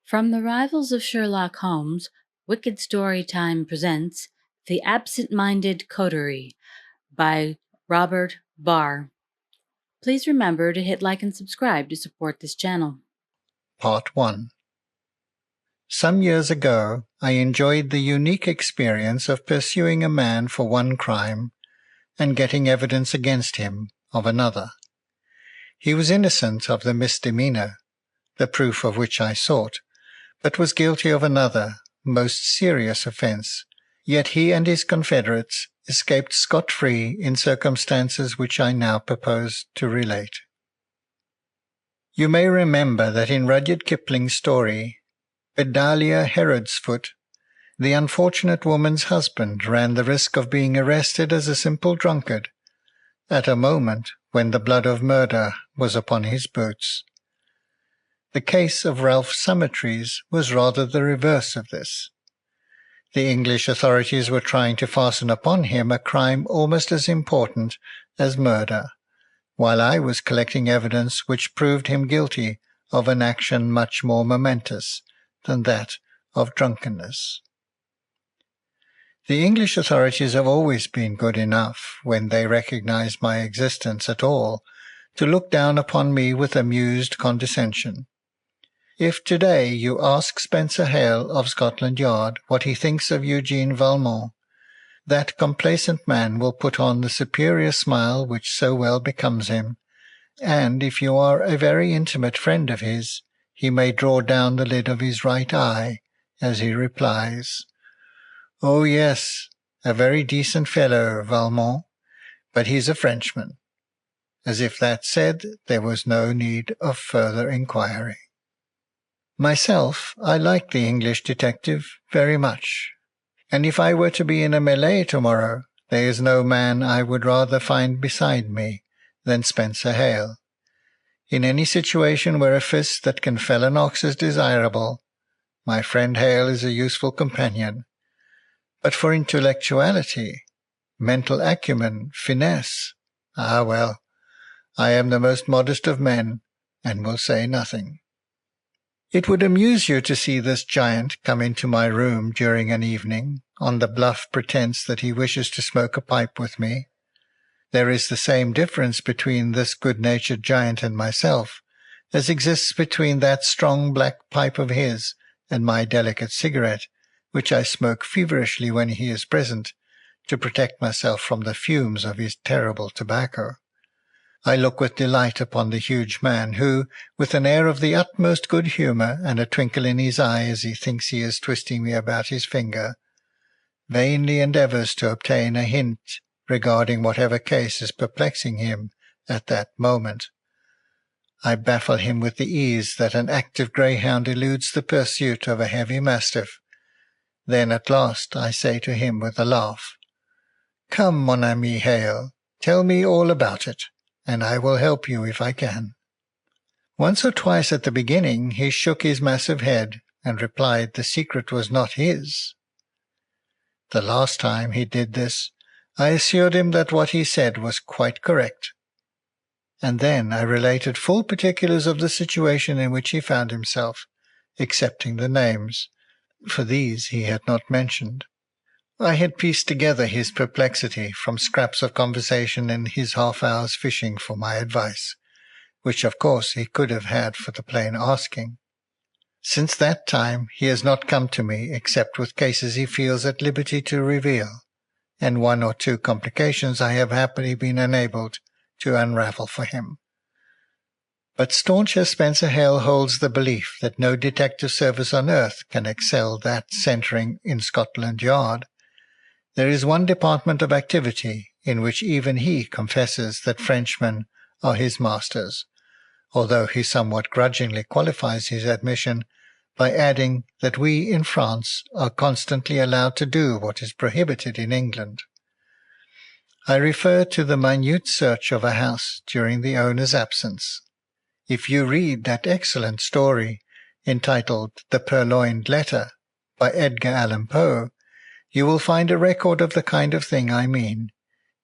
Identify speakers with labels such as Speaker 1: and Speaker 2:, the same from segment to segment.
Speaker 1: From the rivals of Sherlock Holmes, Wicked Storytime presents The Absent-Minded Coterie by Robert Barr. Please remember to hit like and subscribe to support this channel.
Speaker 2: Part 1. Some years ago, I enjoyed the unique experience of pursuing a man for one crime and getting evidence against him of another. He was innocent of the misdemeanor, the proof of which I sought, but was guilty of another, most serious offence, yet he and his confederates escaped scot-free in circumstances which I now propose to relate. You may remember that in Rudyard Kipling's story, Bedalia Herodsfoot, the unfortunate woman's husband ran the risk of being arrested as a simple drunkard, at a moment when the blood of murder was upon his boots. The case of Ralph Summertrees was rather the reverse of this. The English authorities were trying to fasten upon him a crime almost as important as murder, while I was collecting evidence which proved him guilty of an action much more momentous than that of drunkenness. The English authorities have always been good enough, when they recognized my existence at all, to look down upon me with amused condescension. If today you ask Spencer Hale of Scotland Yard what he thinks of Eugène Valmont, that complacent man will put on the superior smile which so well becomes him, and if you are a very intimate friend of his, he may draw down the lid of his right eye as he replies, "Oh yes, a very decent fellow, Valmont, but he's a Frenchman," as if that said there was no need of further inquiry. Myself, I like the English detective very much, and if I were to be in a melee tomorrow, there is no man I would rather find beside me than Spencer Hale. In any situation where a fist that can fell an ox is desirable, my friend Hale is a useful companion. But for intellectuality, mental acumen, finesse, well, I am the most modest of men, and will say nothing. It would amuse you to see this giant come into my room during an evening, on the bluff pretence that he wishes to smoke a pipe with me. There is the same difference between this good-natured giant and myself, as exists between that strong black pipe of his and my delicate cigarette, which I smoke feverishly when he is present, to protect myself from the fumes of his terrible tobacco. I look with delight upon the huge man, who, with an air of the utmost good humour and a twinkle in his eye as he thinks he is twisting me about his finger, vainly endeavours to obtain a hint regarding whatever case is perplexing him at that moment. I baffle him with the ease that an active greyhound eludes the pursuit of a heavy mastiff. Then at last I say to him with a laugh, "Come, mon ami Hale, tell me all about it, and I will help you if I can." Once or twice at the beginning he shook his massive head and replied the secret was not his. The last time he did this, I assured him that what he said was quite correct, and then I related full particulars of the situation in which he found himself, excepting the names, for these he had not mentioned. I had pieced together his perplexity from scraps of conversation and his half-hour's fishing for my advice, which of course he could have had for the plain asking. Since that time he has not come to me except with cases he feels at liberty to reveal, and one or two complications I have happily been enabled to unravel for him. But staunch as Spencer Hale holds the belief that no detective service on earth can excel that centering in Scotland Yard, there is one department of activity in which even he confesses that Frenchmen are his masters, although he somewhat grudgingly qualifies his admission by adding that we in France are constantly allowed to do what is prohibited in England. I refer to the minute search of a house during the owner's absence. If you read that excellent story, entitled The Purloined Letter, by Edgar Allan Poe, you will find a record of the kind of thing I mean,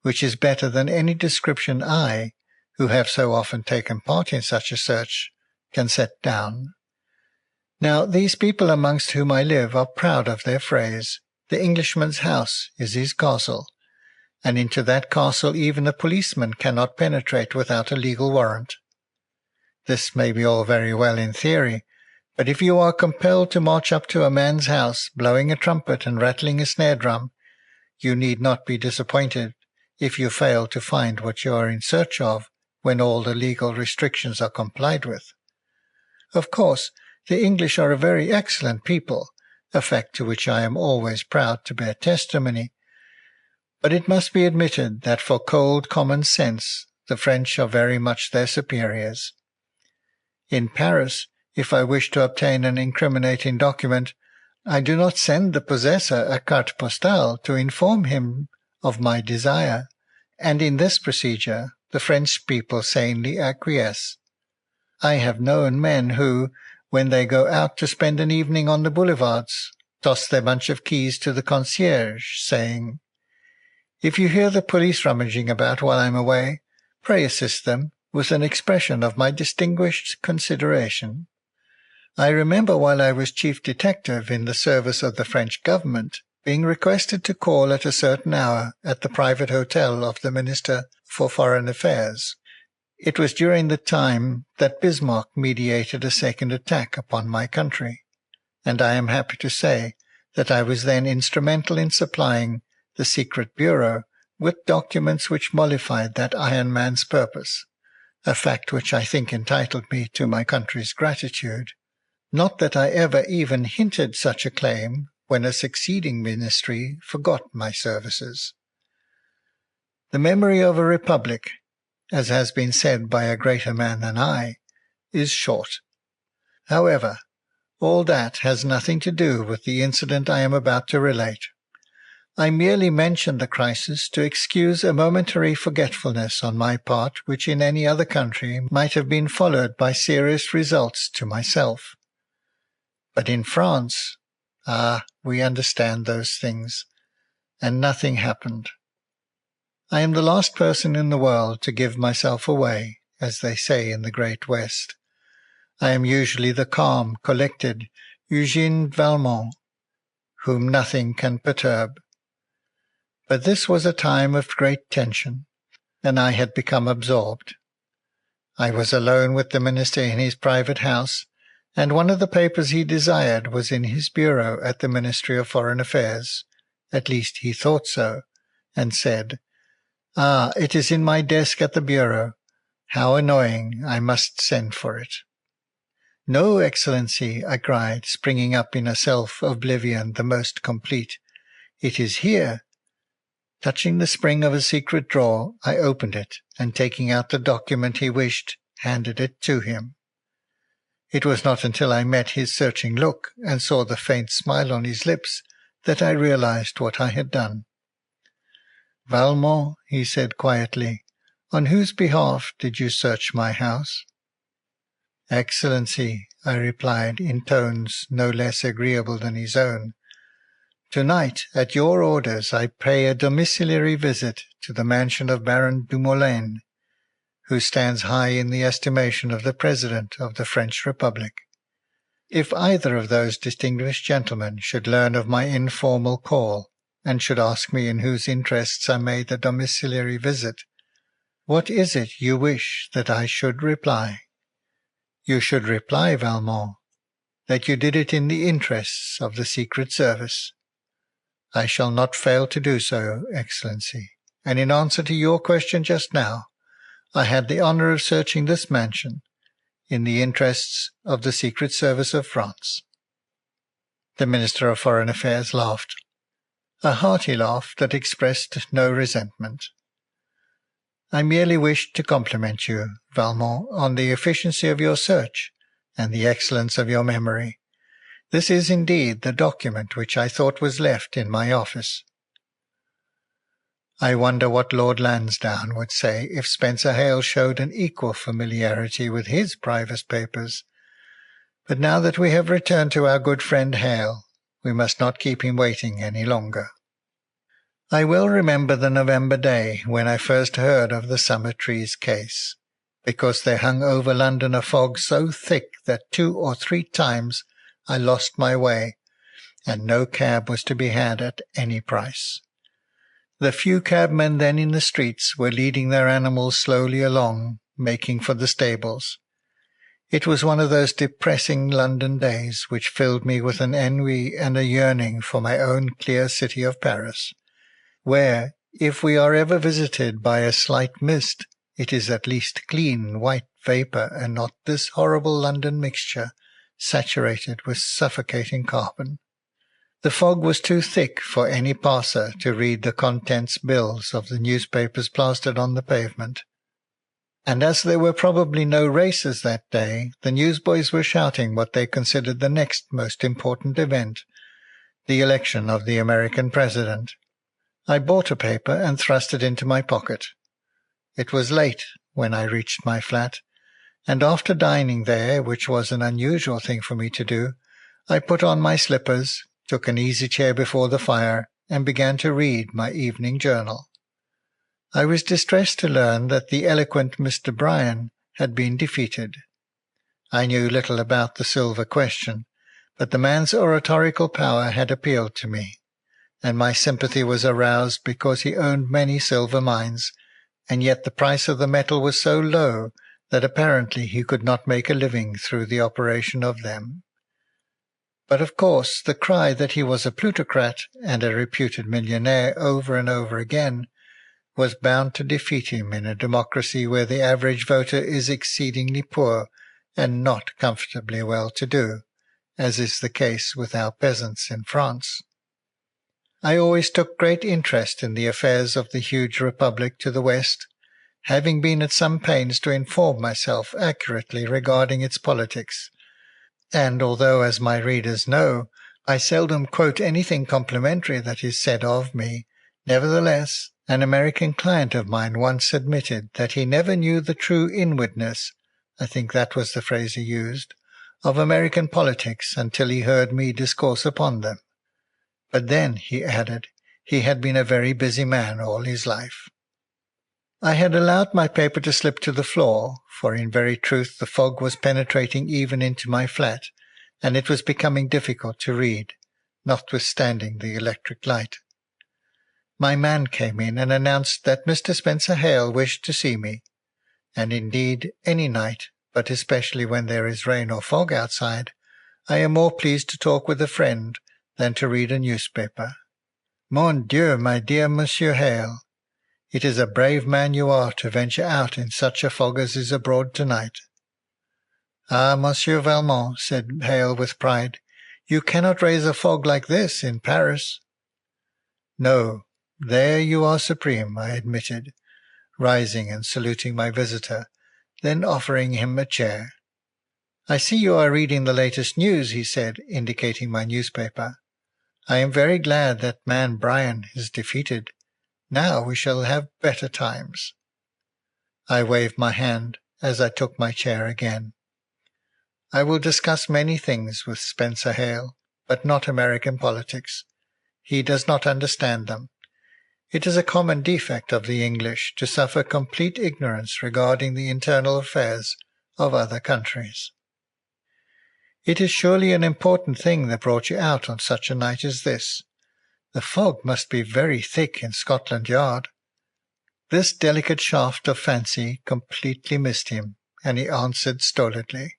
Speaker 2: which is better than any description I, who have so often taken part in such a search, can set down. Now, these people amongst whom I live are proud of their phrase, "The Englishman's house is his castle," and into that castle even a policeman cannot penetrate without a legal warrant. This may be all very well in theory, but if you are compelled to march up to a man's house, blowing a trumpet and rattling a snare drum, you need not be disappointed if you fail to find what you are in search of when all the legal restrictions are complied with. Of course, the English are a very excellent people, a fact to which I am always proud to bear testimony, but it must be admitted that for cold common sense the French are very much their superiors. In Paris, if I wish to obtain an incriminating document, I do not send the possessor a carte postale to inform him of my desire, and in this procedure the French people sanely acquiesce. I have known men who, when they go out to spend an evening on the boulevards, toss their bunch of keys to the concierge, saying, "If you hear the police rummaging about while I'm away, pray assist them," with an expression of my distinguished consideration. I remember while I was chief detective in the service of the French government, being requested to call at a certain hour at the private hotel of the Minister for Foreign Affairs. It was during the time that Bismarck mediated a second attack upon my country, and I am happy to say that I was then instrumental in supplying the secret bureau with documents which mollified that iron man's purpose, a fact which I think entitled me to my country's gratitude. Not that I ever even hinted such a claim when a succeeding ministry forgot my services. The memory of a republic, as has been said by a greater man than I, is short. However, all that has nothing to do with the incident I am about to relate. I merely mention the crisis to excuse a momentary forgetfulness on my part which in any other country might have been followed by serious results to myself. But in France, we understand those things, and nothing happened. I am the last person in the world to give myself away, as they say in the Great West. I am usually the calm, collected Eugène Valmont, whom nothing can perturb. But this was a time of great tension, and I had become absorbed. I was alone with the minister in his private house, and one of the papers he desired was in his bureau at the Ministry of Foreign Affairs. At least he thought so, and said, "It is in my desk at the bureau. How annoying! I must send for it." "No, Excellency," I cried, springing up in a self-oblivion the most complete. "It is here." Touching the spring of a secret drawer, I opened it, and taking out the document he wished, handed it to him. It was not until I met his searching look and saw the faint smile on his lips that I realized what I had done. "Valmont," he said quietly, "on whose behalf did you search my house?" "Excellency," I replied in tones no less agreeable than his own, "tonight, at your orders, I pay a domiciliary visit to the mansion of Baron Dumoulin, who stands high in the estimation of the President of the French Republic. If either of those distinguished gentlemen should learn of my informal call, and should ask me in whose interests I made the domiciliary visit, what is it you wish that I should reply? You should reply, Valmont, that you did it in the interests of the Secret Service. I shall not fail to do so, Excellency, and in answer to your question just now, I had the honor of searching this mansion in the interests of the Secret Service of France." The Minister of Foreign Affairs laughed, a hearty laugh that expressed no resentment. "I merely wished to compliment you, Valmont, on the efficiency of your search and the excellence of your memory. This is indeed the document which I thought was left in my office." I wonder what Lord Lansdowne would say if Spencer Hale showed an equal familiarity with his private papers. But now that we have returned to our good friend Hale, we must not keep him waiting any longer. I well remember the November day when I first heard of the Summertrees case, because there hung over London a fog so thick that 2 or 3 times I lost my way, and no cab was to be had at any price. The few cabmen then in the streets were leading their animals slowly along, making for the stables. It was one of those depressing London days which filled me with an ennui and a yearning for my own clear city of Paris, where, if we are ever visited by a slight mist, it is at least clean white vapour and not this horrible London mixture, saturated with suffocating carbon. The fog was too thick for any passer to read the contents bills of the newspapers plastered on the pavement. And as there were probably no races that day, the newsboys were shouting what they considered the next most important event, the election of the American president. I bought a paper and thrust it into my pocket. It was late when I reached my flat, and after dining there, which was an unusual thing for me to do, I put on my slippers, took an easy chair before the fire, and began to read my evening journal. I was distressed to learn that the eloquent Mr. Bryan had been defeated. I knew little about the silver question, but the man's oratorical power had appealed to me, and my sympathy was aroused because he owned many silver mines, and yet the price of the metal was so low that apparently he could not make a living through the operation of them. But of course the cry that he was a plutocrat and a reputed millionaire over and over again was bound to defeat him in a democracy where the average voter is exceedingly poor and not comfortably well-to-do, as is the case with our peasants in France. I always took great interest in the affairs of the huge republic to the west, having been at some pains to inform myself accurately regarding its politics. And although, as my readers know, I seldom quote anything complimentary that is said of me, nevertheless, an American client of mine once admitted that he never knew the true inwardness, I think that was the phrase he used, of American politics until he heard me discourse upon them. But then, he added, he had been a very busy man all his life. I had allowed my paper to slip to the floor, for in very truth the fog was penetrating even into my flat, and it was becoming difficult to read, notwithstanding the electric light. My man came in and announced that Mr. Spencer Hale wished to see me, and indeed any night, but especially when there is rain or fog outside, I am more pleased to talk with a friend than to read a newspaper. Mon Dieu, my dear Monsieur Hale, it is a brave man you are to venture out in such a fog as is abroad tonight. Ah, Monsieur Valmont, said Hale with pride, you cannot raise a fog like this in Paris. No, there you are supreme, I admitted, rising and saluting my visitor, then offering him a chair. I see you are reading the latest news, he said, indicating my newspaper. I am very glad that man Bryan is defeated. Now we shall have better times. I waved my hand as I took my chair again. I will discuss many things with Spencer Hale, but not American politics. He does not understand them. It is a common defect of the English to suffer complete ignorance regarding the internal affairs of other countries. It is surely an important thing that brought you out on such a night as this. The fog must be very thick in Scotland Yard. This delicate shaft of fancy completely missed him, and he answered stolidly,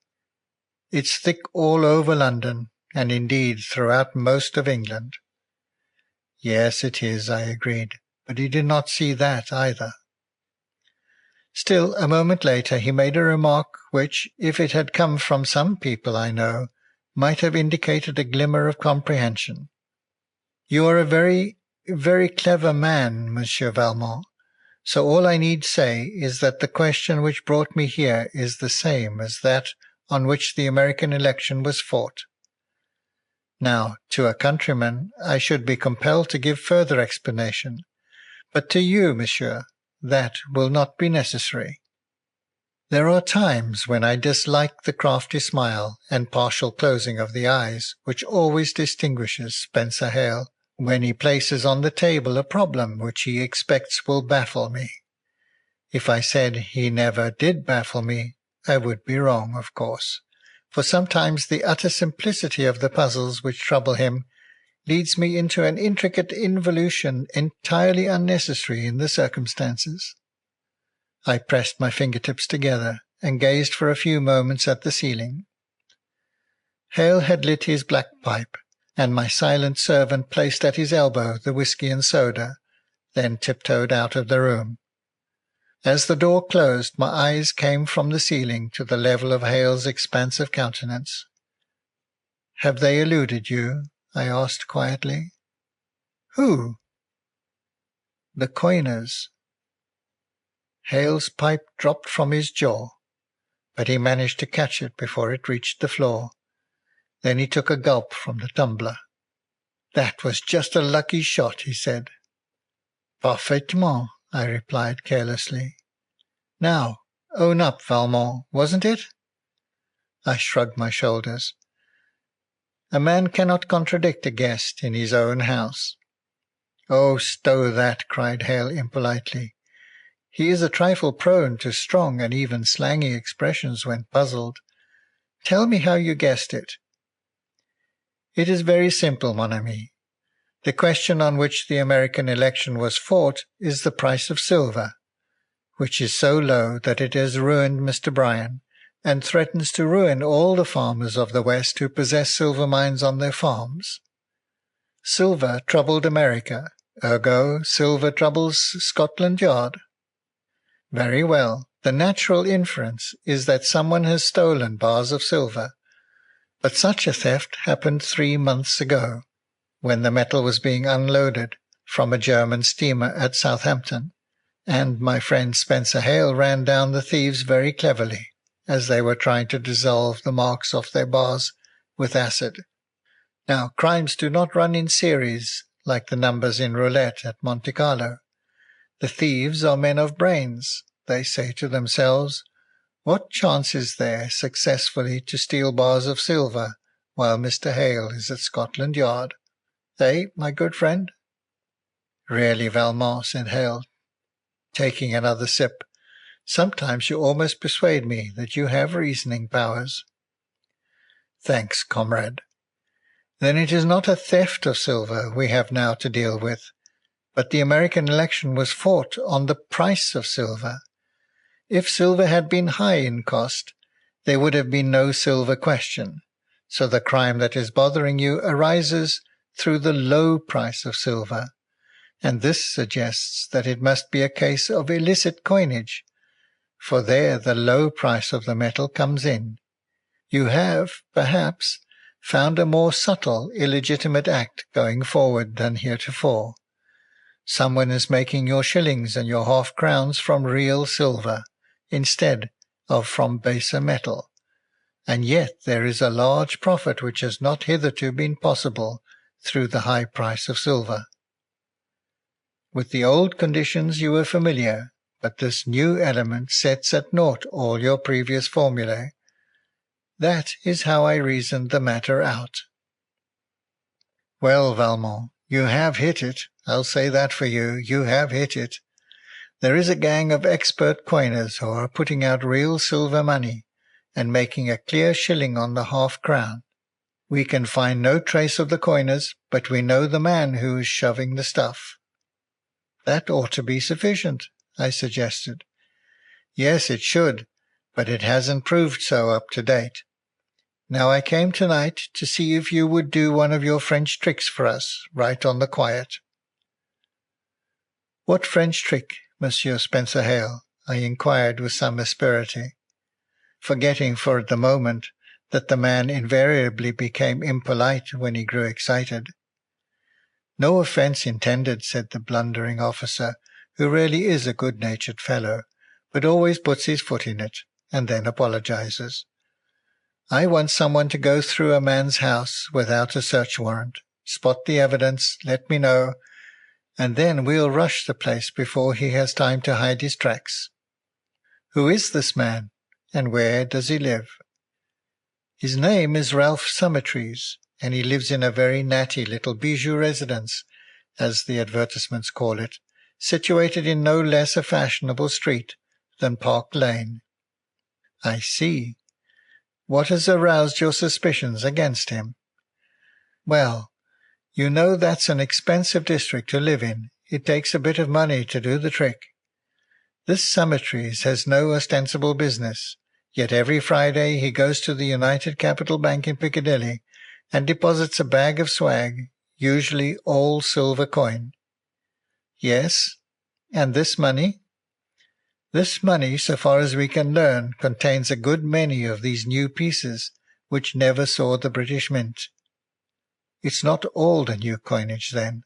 Speaker 2: It's thick all over London, and indeed throughout most of England. Yes, it is, I agreed, but he did not see that either. Still, a moment later he made a remark which, if it had come from some people I know, might have indicated a glimmer of comprehension. You are a very, very clever man, Monsieur Valmont, so all I need say is that the question which brought me here is the same as that on which the American election was fought. Now, to a countryman, I should be compelled to give further explanation, but to you, monsieur, that will not be necessary. There are times when I dislike the crafty smile and partial closing of the eyes which always distinguishes Spencer Hale when he places on the table a problem which he expects will baffle me. If I said he never did baffle me, I would be wrong, of course, for sometimes the utter simplicity of the puzzles which trouble him leads me into an intricate involution entirely unnecessary in the circumstances. I pressed my fingertips together and gazed for a few moments at the ceiling. Hale had lit his black pipe, and my silent servant placed at his elbow the whisky and soda, then tiptoed out of the room. As the door closed, my eyes came from the ceiling to the level of Hale's expansive countenance. "Have they eluded you?" I asked quietly. "Who?" "The coiners." Hale's pipe dropped from his jaw, but he managed to catch it before it reached the floor. Then he took a gulp from the tumbler. "That was just a lucky shot," he said. "Parfaitement," I replied carelessly. "Now, own up, Valmont, wasn't it?" I shrugged my shoulders. A man cannot contradict a guest in his own house. "Oh, stow that," cried Hale impolitely. "He is a trifle prone to strong and even slangy expressions when puzzled. Tell me how you guessed it." "It is very simple, mon ami. The question on which the American election was fought is the price of silver, which is so low that it has ruined Mr. Bryan, and threatens to ruin all the farmers of the West who possess silver mines on their farms. Silver troubled America, ergo silver troubles Scotland Yard. Very well, the natural inference is that someone has stolen bars of silver, but such a theft happened 3 months ago, when the metal was being unloaded from a German steamer at Southampton, and my friend Spencer Hale ran down the thieves very cleverly, as they were trying to dissolve the marks off their bars with acid. Now, crimes do not run in series like the numbers in roulette at Monte Carlo. The thieves are men of brains. They say to themselves, 'What chance is there successfully to steal bars of silver while Mr. Hale is at Scotland Yard?' Eh, my good friend?" "Really, Valmont," said Hale, taking another sip, "sometimes you almost persuade me that you have reasoning powers." "Thanks, comrade. Then it is not a theft of silver we have now to deal with, but the American election was fought on the price of silver. If silver had been high in cost, there would have been no silver question, so the crime that is bothering you arises through the low price of silver, and this suggests that it must be a case of illicit coinage, for there the low price of the metal comes in. You have, perhaps, found a more subtle, illegitimate act going forward than heretofore. Someone is making your shillings and your half-crowns from real silver, instead of from baser metal, and yet there is a large profit which has not hitherto been possible through the high price of silver. With the old conditions you were familiar, but this new element sets at naught all your previous formulae. That is how I reasoned the matter out." "Well, Valmont, you have hit it. I'll say that for you. You have hit it. There is a gang of expert coiners who are putting out real silver money and making a clear shilling on the half-crown. We can find no trace of the coiners, but we know the man who is shoving the stuff." "That ought to be sufficient," I suggested. "Yes, it should, but it hasn't proved so up to date. Now I came tonight to see if you would do one of your French tricks for us, right on the quiet." "What French trick, Monsieur Spencer Hale?" I inquired with some asperity, forgetting for the moment that the man invariably became impolite when he grew excited. "No offence intended," said the blundering officer, who really is a good-natured fellow, but always puts his foot in it, and then apologizes. "I want someone to go through a man's house without a search warrant, spot the evidence, let me know, and then we'll rush the place before he has time to hide his tracks." "Who is this man, and where does he live?" "His name is Ralph Summertrees, and he lives in a very natty little bijou residence, as the advertisements call it, situated in no less a fashionable street than Park Lane." "I see. What has aroused your suspicions against him? Well, you know that's an expensive district to live in. It takes a bit of money to do the trick. This Summertrees has no ostensible business, yet every Friday he goes to the United Capital Bank in Piccadilly and deposits a bag of swag, usually all silver coin. Yes, and this money? This money, so far as we can learn, contains a good many of these new pieces, which never saw the British Mint. It's not all the new coinage, then?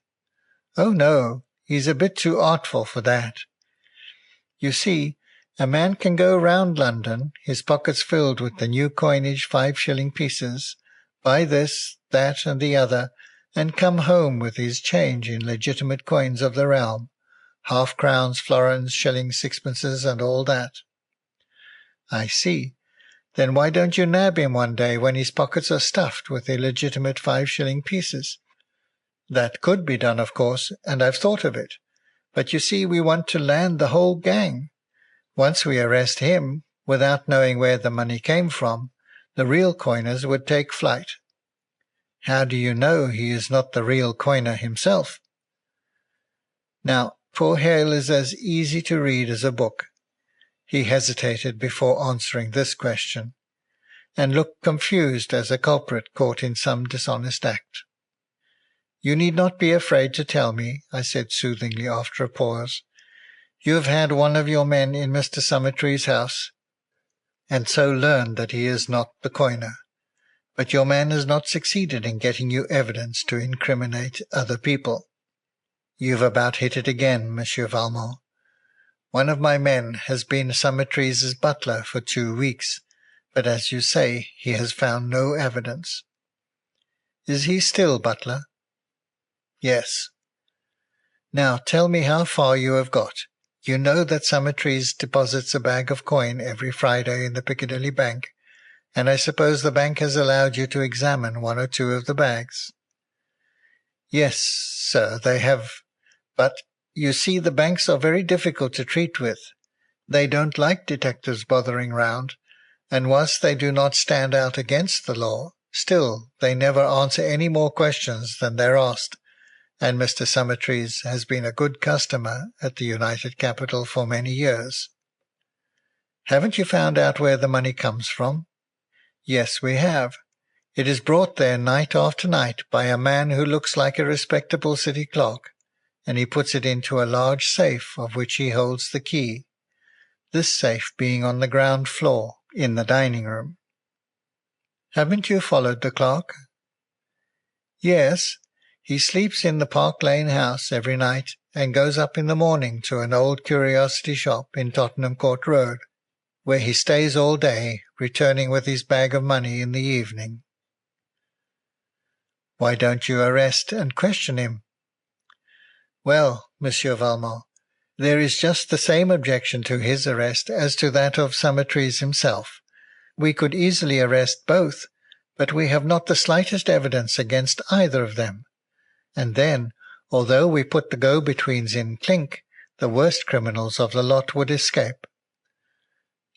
Speaker 2: Oh, no, he's a bit too artful for that. You see, a man can go round London, his pockets filled with the new coinage 5-shilling pieces, buy this, that, and the other, and come home with his change in legitimate coins of the realm, half-crowns, florins, shillings, sixpences, and all that. I see. Then why don't you nab him one day when his pockets are stuffed with illegitimate 5-shilling pieces? That could be done, of course, and I've thought of it. But you see, we want to land the whole gang. Once we arrest him, without knowing where the money came from, the real coiners would take flight. How do you know he is not the real coiner himself? Now, poor Hale is as easy to read as a book. He hesitated before answering this question, and looked confused as a culprit caught in some dishonest act. You need not be afraid to tell me, I said soothingly after a pause. You have had one of your men in Mr. Summertrees' house, and so learned that he is not the coiner. But your man has not succeeded in getting you evidence to incriminate other people. You've about hit it again, Monsieur Valmont. One of my men has been Summertrees' butler for 2 weeks, but as you say, he has found no evidence. Is he still butler? Yes. Now tell me how far you have got. You know that Summertrees deposits a bag of coin every Friday in the Piccadilly Bank, and I suppose the bank has allowed you to examine 1 or 2 of the bags. Yes, sir, they have, but you see the banks are very difficult to treat with. They don't like detectives bothering round, and whilst they do not stand out against the law, still they never answer any more questions than they're asked, and Mr. Summertrees has been a good customer at the United Capital for many years. Haven't you found out where the money comes from? Yes, we have. It is brought there night after night by a man who looks like a respectable city clerk, and he puts it into a large safe of which he holds the key, this safe being on the ground floor in the dining room. Haven't you followed the clerk? Yes. He sleeps in the Park Lane house every night and goes up in the morning to an old curiosity shop in Tottenham Court Road, where he stays all day, returning with his bag of money in the evening. Why don't you arrest and question him? Well, Monsieur Valmont, there is just the same objection to his arrest as to that of Summertrees himself. We could easily arrest both, but we have not the slightest evidence against either of them. And then, although we put the go-betweens in clink, the worst criminals of the lot would escape.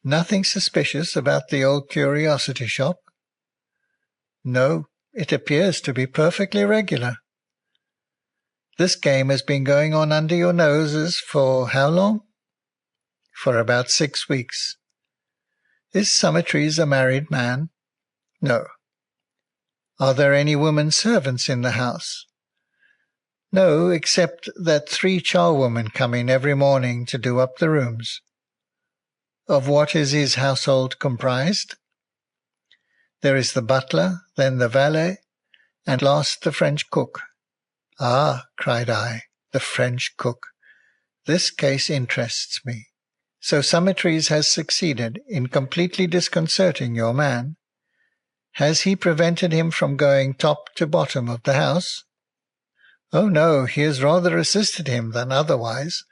Speaker 2: Nothing suspicious about the old curiosity shop? No, it appears to be perfectly regular. This game has been going on under your noses for how long? For about 6 weeks. Is Summertrees a married man? No. Are there any women servants in the house? No, except that 3 charwomen come in every morning to do up the rooms. Of what is his household comprised? There is the butler, then the valet, and last the French cook. Ah, cried I, the French cook. This case interests me. So Summertrees has succeeded in completely disconcerting your man. Has he prevented him from going top to bottom of the house? Oh, no, he has rather assisted him than otherwise.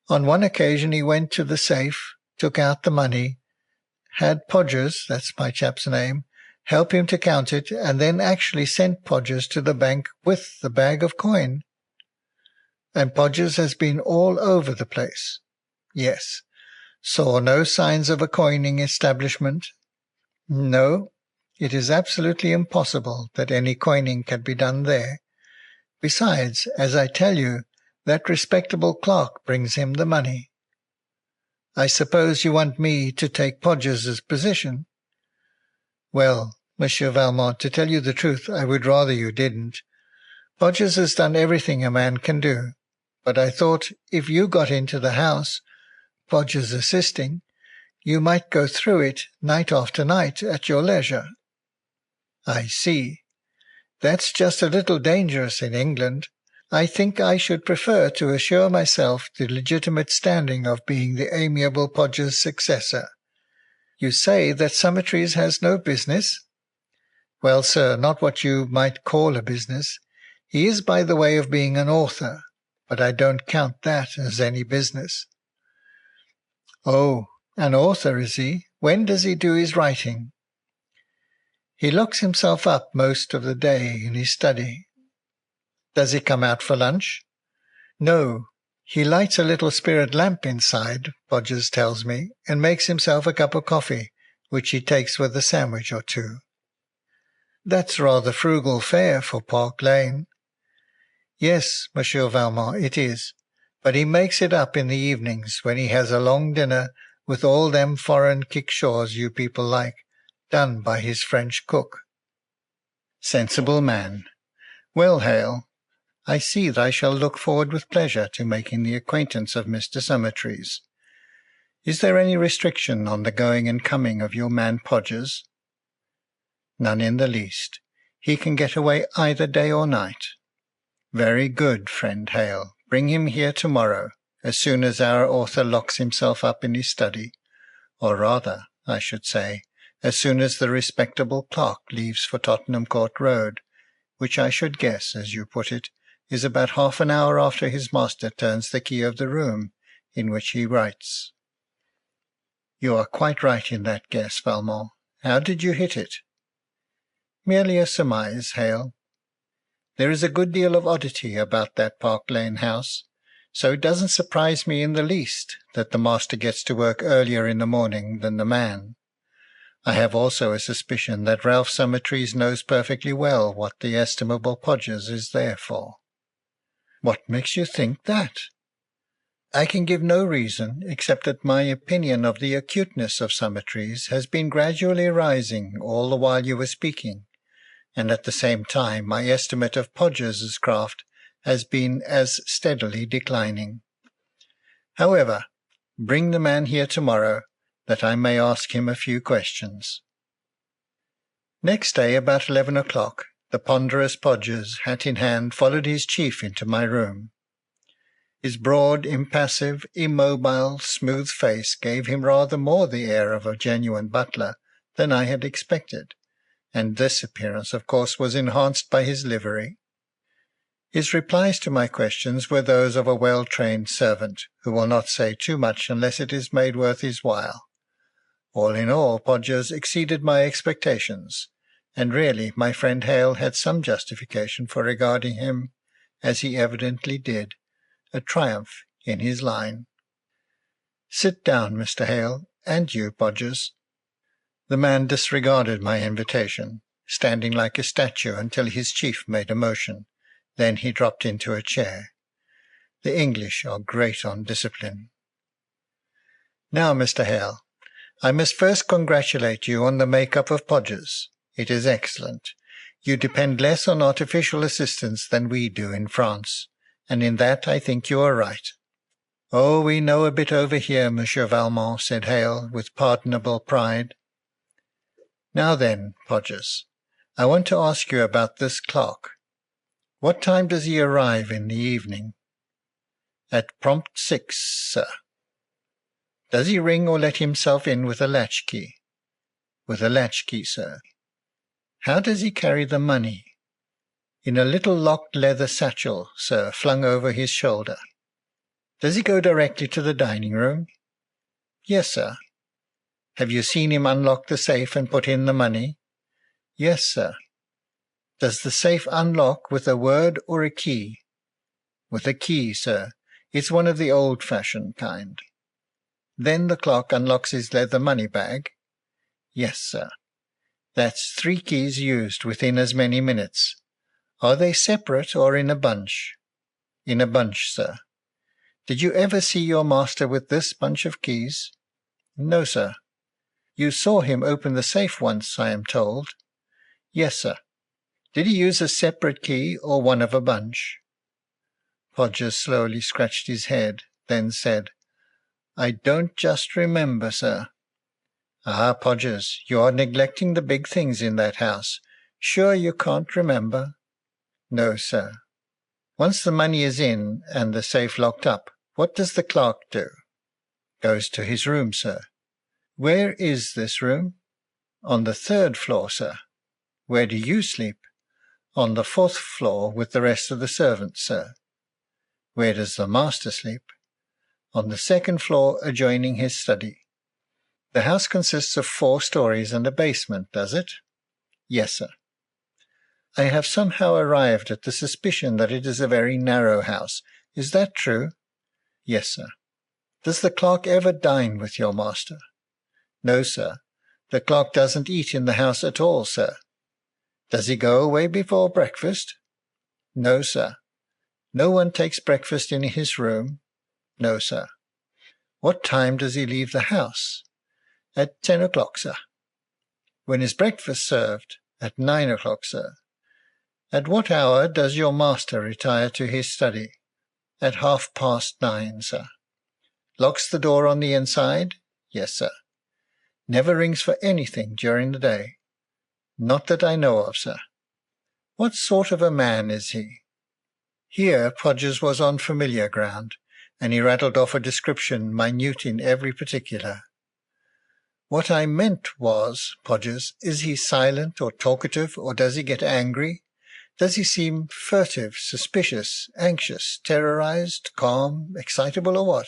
Speaker 2: On one occasion he went to the safe, took out the money, had Podgers, that's my chap's name, help him to count it, and then actually sent Podgers to the bank with the bag of coin. And Podgers has been all over the place. Yes. Saw no signs of a coining establishment. No, it is absolutely impossible that any coining can be done there. Besides, as I tell you, that respectable clerk brings him the money. I suppose you want me to take Podgers's position? Well, Monsieur Valmont, to tell you the truth, I would rather you didn't. Podgers has done everything a man can do, but I thought if you got into the house, Podgers assisting, you might go through it night after night at your leisure. I see. That's just a little dangerous in England. I think I should prefer to assure myself the legitimate standing of being the amiable Podgers' successor. You say that Summertrees has no business? Well, sir, not what you might call a business. He is by the way of being an author, but I don't count that as any business. Oh, an author, is he? When does he do his writing? He locks himself up most of the day in his study. Does he come out for lunch? No. He lights a little spirit lamp inside, Podgers tells me, and makes himself a cup of coffee, which he takes with a sandwich or two. That's rather frugal fare for Park Lane. Yes, Monsieur Valmont, it is. But he makes it up in the evenings, when he has a long dinner with all them foreign kickshaws you people like, done by his French cook. Sensible man. Well, Hale, I see that I shall look forward with pleasure to making the acquaintance of Mr. Summertrees. Is there any restriction on the going and coming of your man Podgers? None in the least. He can get away either day or night. Very good, friend Hale. Bring him here tomorrow, as soon as our author locks himself up in his study, or rather, I should say, as soon as the respectable clerk leaves for Tottenham Court Road, which I should guess, as you put it, is about half an hour after his master turns the key of the room in which he writes. You are quite right in that guess, Valmont. How did you hit it? Merely a surmise, Hale. There is a good deal of oddity about that Park Lane house, so it doesn't surprise me in the least that the master gets to work earlier in the morning than the man. I have also a suspicion that Ralph Summertrees knows perfectly well what the estimable Podgers is there for. What makes you think that? I can give no reason, except that my opinion of the acuteness of Summertrees has been gradually rising all the while you were speaking, and at the same time my estimate of Podgers's craft has been as steadily declining. However, bring the man here tomorrow, that I may ask him a few questions. Next day, about 11 o'clock, the ponderous Podgers, hat in hand, followed his chief into my room. His broad, impassive, immobile, smooth face gave him rather more the air of a genuine butler than I had expected, and this appearance, of course, was enhanced by his livery. His replies to my questions were those of a well-trained servant, who will not say too much unless it is made worth his while. All in all, Podgers exceeded my expectations, and really my friend Hale had some justification for regarding him, as he evidently did, a triumph in his line. Sit down, Mr. Hale, and you, Podgers. The man disregarded my invitation, standing like a statue until his chief made a motion. Then he dropped into a chair. The English are great on discipline. Now, Mr. Hale, I must first congratulate you on the make-up of Podgers. It is excellent. You depend less on artificial assistance than we do in France, and in that I think you are right. Oh, we know a bit over here, Monsieur Valmont, said Hale, with pardonable pride. Now then, Podgers, I want to ask you about this clerk. What time does he arrive in the evening? At prompt 6, sir. Does he ring or let himself in with a latchkey? With a latchkey, sir. How does he carry the money? In a little locked leather satchel, sir, flung over his shoulder. Does he go directly to the dining-room? Yes, sir. Have you seen him unlock the safe and put in the money? Yes, sir. Does the safe unlock with a word or a key? With a key, sir. It's one of the old-fashioned kind. Then the clerk unlocks his leather money-bag? Yes, sir. That's 3 keys used within as many minutes. Are they separate or in a bunch? In a bunch, sir. Did you ever see your master with this bunch of keys? No, sir. You saw him open the safe once, I am told. Yes, sir. Did he use a separate key or one of a bunch? Podgers slowly scratched his head, then said, I don't just remember, sir. Ah, Podgers, you are neglecting the big things in that house. Sure you can't remember? No, sir. Once the money is in and the safe locked up, what does the clerk do? Goes to his room, sir. Where is this room? On the 3rd floor, sir. Where do you sleep? On the 4th floor with the rest of the servants, sir. Where does the master sleep? On the 2nd floor adjoining his study. The house consists of 4 stories and a basement, does it? Yes, sir. I have somehow arrived at the suspicion that it is a very narrow house. Is that true? Yes, sir. Does the clerk ever dine with your master? No, sir. The clerk doesn't eat in the house at all, sir. Does he go away before breakfast? No, sir. No one takes breakfast in his room? No, sir. What time does he leave the house? At 10 o'clock, sir. When is breakfast served? At 9 o'clock, sir. At what hour does your master retire to his study? At 9:30, sir. Locks the door on the inside? Yes, sir. Never rings for anything during the day? Not that I know of, sir. What sort of a man is he? Here Podgers was on familiar ground, and he rattled off a description minute in every particular. What I meant was, Podgers, is he silent or talkative, or does he get angry? Does he seem furtive, suspicious, anxious, terrorized, calm, excitable, or what?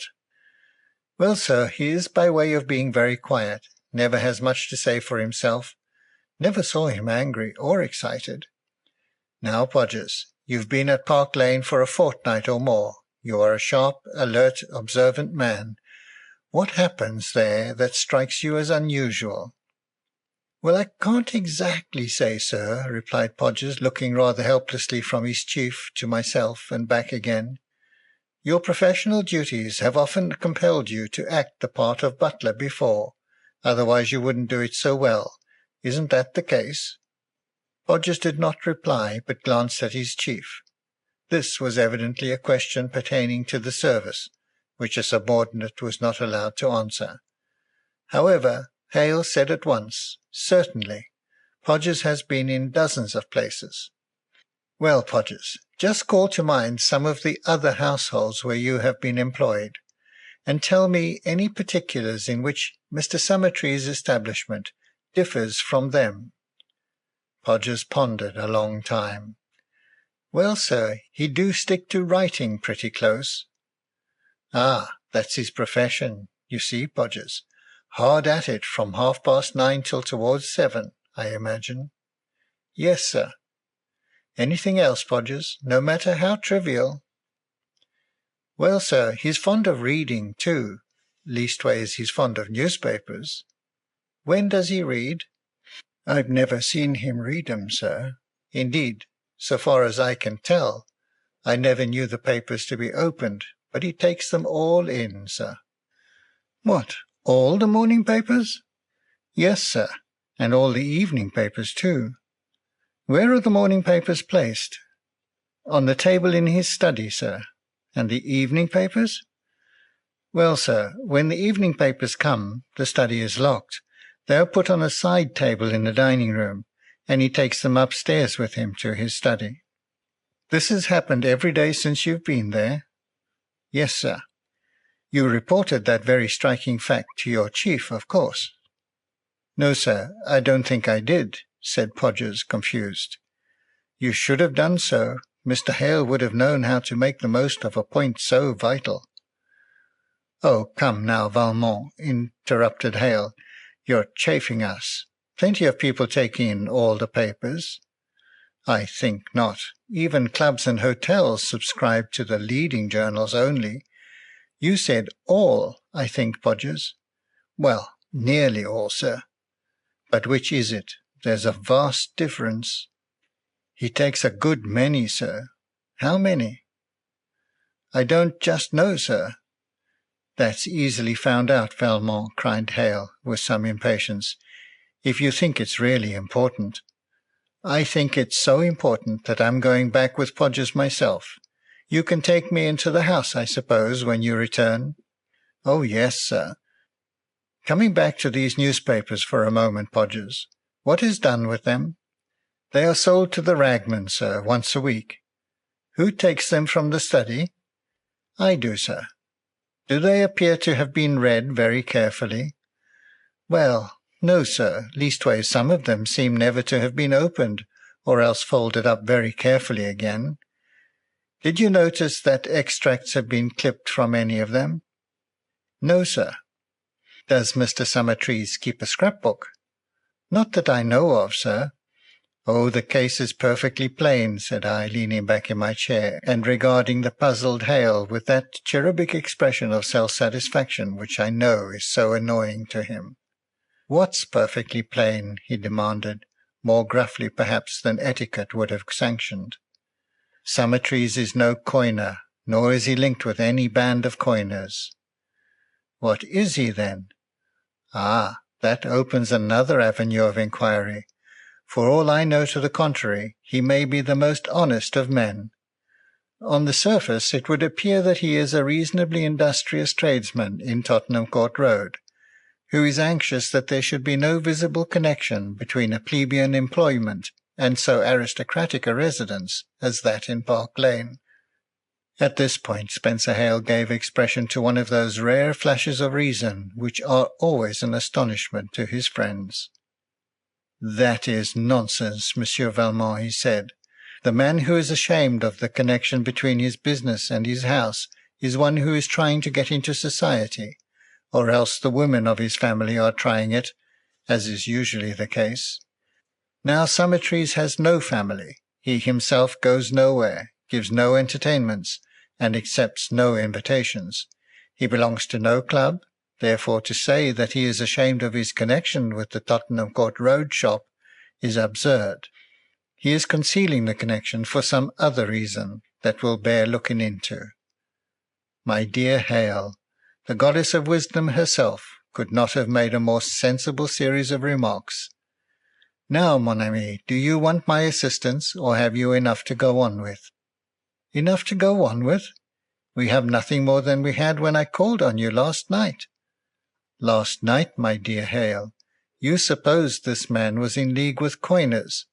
Speaker 2: Well, sir, he is by way of being very quiet, never has much to say for himself. Never saw him angry or excited. Now, Podgers, you've been at Park Lane for a fortnight or more. You are a sharp, alert, observant man. What happens there that strikes you as unusual? Well, I can't exactly say, sir, replied Podgers, looking rather helplessly from his chief to myself and back again. Your professional duties have often compelled you to act the part of butler before, otherwise you wouldn't do it so well. Isn't that the case? Podgers did not reply, but glanced at his chief. This was evidently a question pertaining to the service, which a subordinate was not allowed to answer. However, Hale said at once, Certainly. Podgers has been in dozens of places. Well, Podgers, just call to mind some of the other households where you have been employed, and tell me any particulars in which Mr. Summertree's establishment differs from them. Podgers pondered a long time. Well, sir, he do stick to writing pretty close. Ah, that's his profession, you see, Podgers. Hard at it from 9:30 till towards 7, I imagine. Yes, sir. Anything else, Podgers, no matter how trivial? Well, sir, he's fond of reading, too. Leastways, he's fond of newspapers. When does he read? I've never seen him read 'em, sir. Indeed, so far as I can tell, I never knew the papers to be opened, but he takes them all in, sir. What, all the morning papers? Yes, sir, and all the evening papers, too. Where are the morning papers placed? On the table in his study, sir. And the evening papers? Well, sir, when the evening papers come, the study is locked. They are put on a side table in the dining room, and he takes them upstairs with him to his study. This has happened every day since you've been there? Yes, sir. You reported that very striking fact to your chief, of course. No, sir, I don't think I did, said Podgers, confused. You should have done so. Mr. Hale would have known how to make the most of a point so vital. Oh, come now, Valmont, interrupted Hale. You're chaffing us. Plenty of people take in all the papers. I think not. Even clubs and hotels subscribe to the leading journals only. You said all, I think, Podgers. Well, nearly all, sir. But which is it, There's a vast difference." "He takes a good many, sir." "How many?" "I don't just know, sir." "That's easily found out, Valmont," cried Hale, with some impatience, "if you think it's really important." "I think it's so important that I'm going back with Podgers myself. You can take me into the house, I suppose, when you return?" "Oh, yes, sir." "Coming back to these newspapers for a moment, Podgers. What is done with them?" "They are sold to the ragmen, sir, once a week." "Who takes them from the study?" "I do, sir." "Do they appear to have been read very carefully?" "Well, no, sir. Leastways, some of them seem never to have been opened, or else folded up very carefully again." "Did you notice that extracts have been clipped from any of them?" "No, sir." "Does Mr. Summertrees keep a scrapbook?" "Not that I know of, sir." "Oh, the case is perfectly plain," said I, leaning back in my chair, and regarding the puzzled Hale with that cherubic expression of self-satisfaction which I know is so annoying to him. "What's perfectly plain?" he demanded, more gruffly perhaps than etiquette would have sanctioned. "Summertrees is no coiner, nor is he linked with any band of coiners." "What is he, then?" "Ah, that opens another avenue of inquiry. For all I know to the contrary, he may be the most honest of men. On the surface it would appear that he is a reasonably industrious tradesman in Tottenham Court Road, who is anxious that there should be no visible connection between a plebeian employment and so aristocratic a residence as that in Park Lane." At this point Spencer Hale gave expression to one of those rare flashes of reason which are always an astonishment to his friends. "That is nonsense, Monsieur Valmont," he said. "The man who is ashamed of the connection between his business and his house is one who is trying to get into society, or else the women of his family are trying it, as is usually the case. Now Summertrees has no family. He himself goes nowhere, gives no entertainments, and accepts no invitations. He belongs to no club. Therefore to say that he is ashamed of his connection with the Tottenham Court Road shop is absurd. He is concealing the connection for some other reason that will bear looking into. My dear Hale, the goddess of wisdom herself could not have made a more sensible series of remarks. Now, mon ami, do you want my assistance, or have you enough to go on with?" "Enough to go on with? We have nothing more than we had when I called on you last night." "Last night, my dear Hale, you supposed this man was in league with coiners.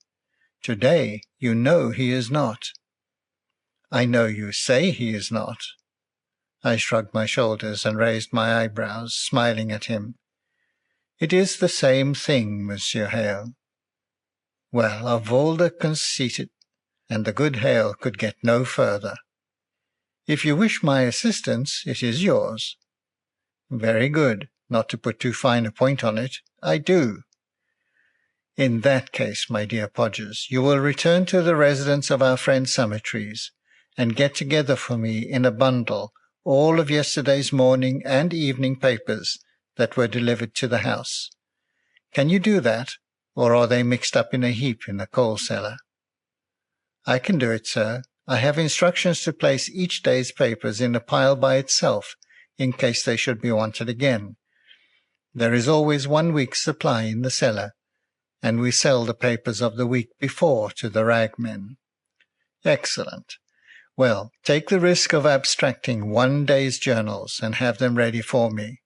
Speaker 2: Today you know he is not." "I know you say he is not." I shrugged my shoulders and raised my eyebrows, smiling at him. "It is the same thing, Monsieur Hale." Well, of all the conceited... And the good Hale could get no further. "If you wish my assistance, it is yours." "Very good. Not to put too fine a point on it, I do." "In that case, my dear Podgers, you will return to the residence of our friend Summertrees, and get together for me in a bundle all of yesterday's morning and evening papers that were delivered to the house. Can you do that, or are they mixed up in a heap in the coal cellar?" "I can do it, sir. I have instructions to place each day's papers in a pile by itself, in case they should be wanted again. There is always 1 week's supply in the cellar, and we sell the papers of the week before to the ragmen." "Excellent. Well, take the risk of abstracting 1 day's journals, and have them ready for me.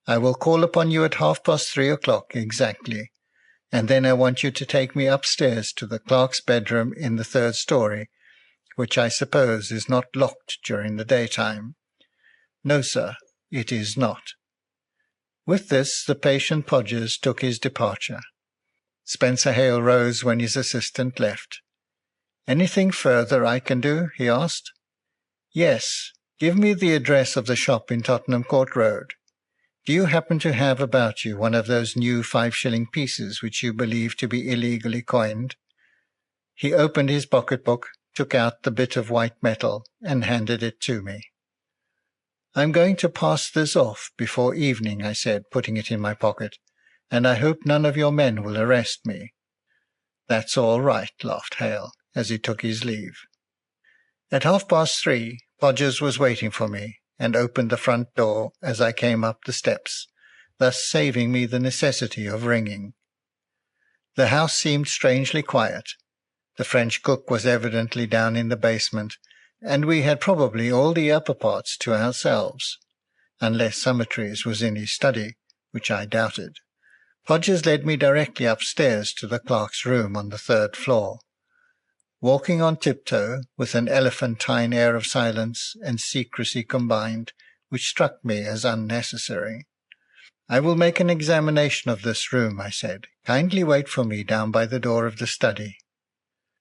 Speaker 2: I will call upon you at 3:30 exactly, and then I want you to take me upstairs to the clerk's bedroom in the 3rd story, which I suppose is not locked during the daytime." "No, sir, it is not." With this the patient Podgers took his departure. Spencer Hale rose when his assistant left. "Anything further I can do?" he asked. "Yes. Give me the address of the shop in Tottenham Court Road. Do you happen to have about you one of those new 5-shilling pieces which you believe to be illegally coined?" He opened his pocket-book, took out the bit of white metal, and handed it to me. "I'm going to pass this off before evening," I said, putting it in my pocket, "and I hope none of your men will arrest me. "That's all right," laughed Hale, as he took his leave. At 3:30, Podgers was waiting for me, and opened the front door as I came up the steps, thus saving me the necessity of ringing. The house seemed strangely quiet. The French cook was evidently down in the basement, and we had probably all the upper parts to ourselves, unless Summertrees was in his study, which I doubted. Podgers led me directly upstairs to the clerk's room on the 3rd floor. Walking on tiptoe, with an elephantine air of silence and secrecy combined, which struck me as unnecessary. "I will make an examination of this room," I said. "Kindly wait for me down by the door of the study."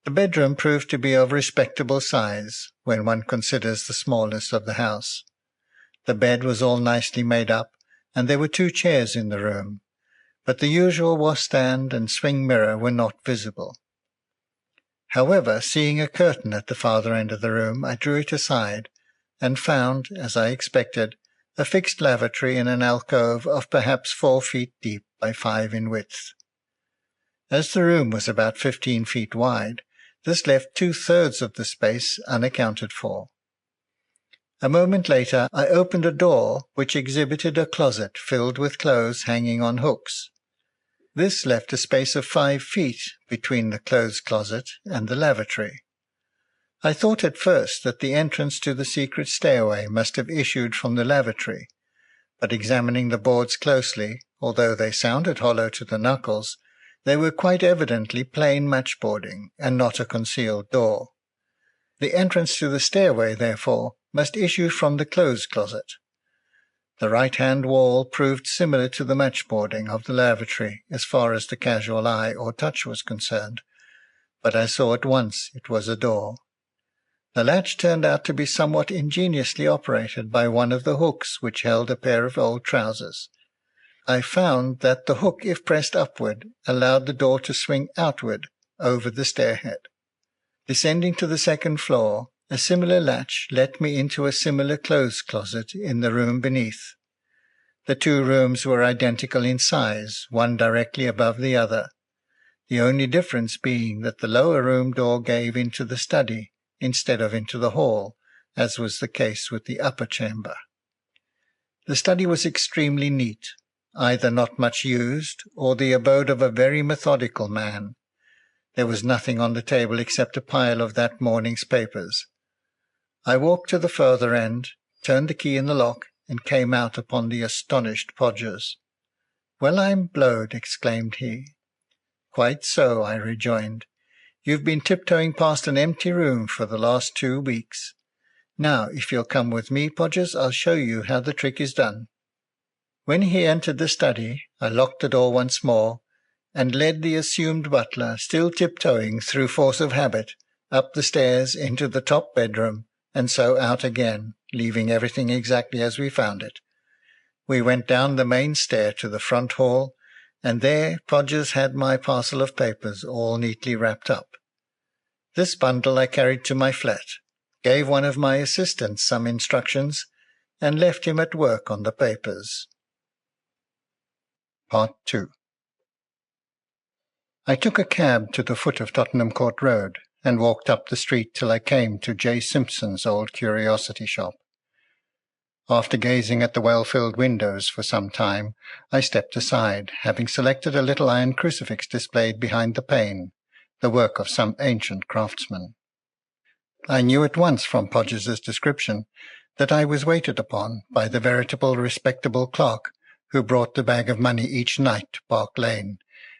Speaker 2: The bedroom proved to be of respectable size, when one considers the smallness of the house. The bed was all nicely made up, and there were 2 chairs in the room, but the usual washstand and swing mirror were not visible. However, seeing a curtain at the farther end of the room, I drew it aside, and found, as I expected, a fixed lavatory in an alcove of perhaps 4 feet deep by 5 in width. As the room was about 15 feet wide, this left 2/3 of the space unaccounted for. A moment later I opened a door which exhibited a closet filled with clothes hanging on hooks. This left a space of 5 feet between the clothes closet and the lavatory. I thought at first that the entrance to the secret stairway must have issued from the lavatory, but examining the boards closely, although they sounded hollow to the knuckles, they were quite evidently plain matchboarding, and not a concealed door. The entrance to the stairway, therefore, must issue from the clothes closet. The right-hand wall proved similar to the matchboarding of the lavatory as far as the casual eye or touch was concerned, but I saw at once it was a door. The latch turned out to be somewhat ingeniously operated by one of the hooks which held a pair of old trousers. I found that the hook, if pressed upward, allowed the door to swing outward over the stairhead. Descending to the 2nd floor, a similar latch let me into a similar clothes closet in the room beneath. The 2 rooms were identical in size, one directly above the other, the only difference being that the lower room door gave into the study instead of into the hall, as was the case with the upper chamber. The study was extremely neat, either not much used, or the abode of a very methodical man. There was nothing on the table except a pile of that morning's papers. I walked to the further end, turned the key in the lock, and came out upon the astonished Podgers. "Well, I'm blowed!" exclaimed he. "Quite so," I rejoined. "You've been tiptoeing past an empty room for the last 2 weeks. Now, if you'll come with me, Podgers, I'll show you how the trick is done." When he entered the study, I locked the door once more, and led the assumed butler, still tiptoeing through force of habit, up the stairs into the top bedroom, and so out again, leaving everything exactly as we found it. We went down the main stair to the front hall, and there Podgers had my parcel of papers all neatly wrapped up. This bundle I carried to my flat, gave one of my assistants some instructions, and left him at work on the papers. Part 2. I took a cab to the foot of Tottenham Court Road, and walked up the street till I came to J. Simpson's old curiosity shop. After gazing at the well-filled windows for some time, I stepped aside, having selected a little iron crucifix displayed behind the pane, the work of some ancient craftsman. I knew at once from Podgers's description that I was waited upon by the veritable respectable clerk who brought the bag of money each night to Park Lane,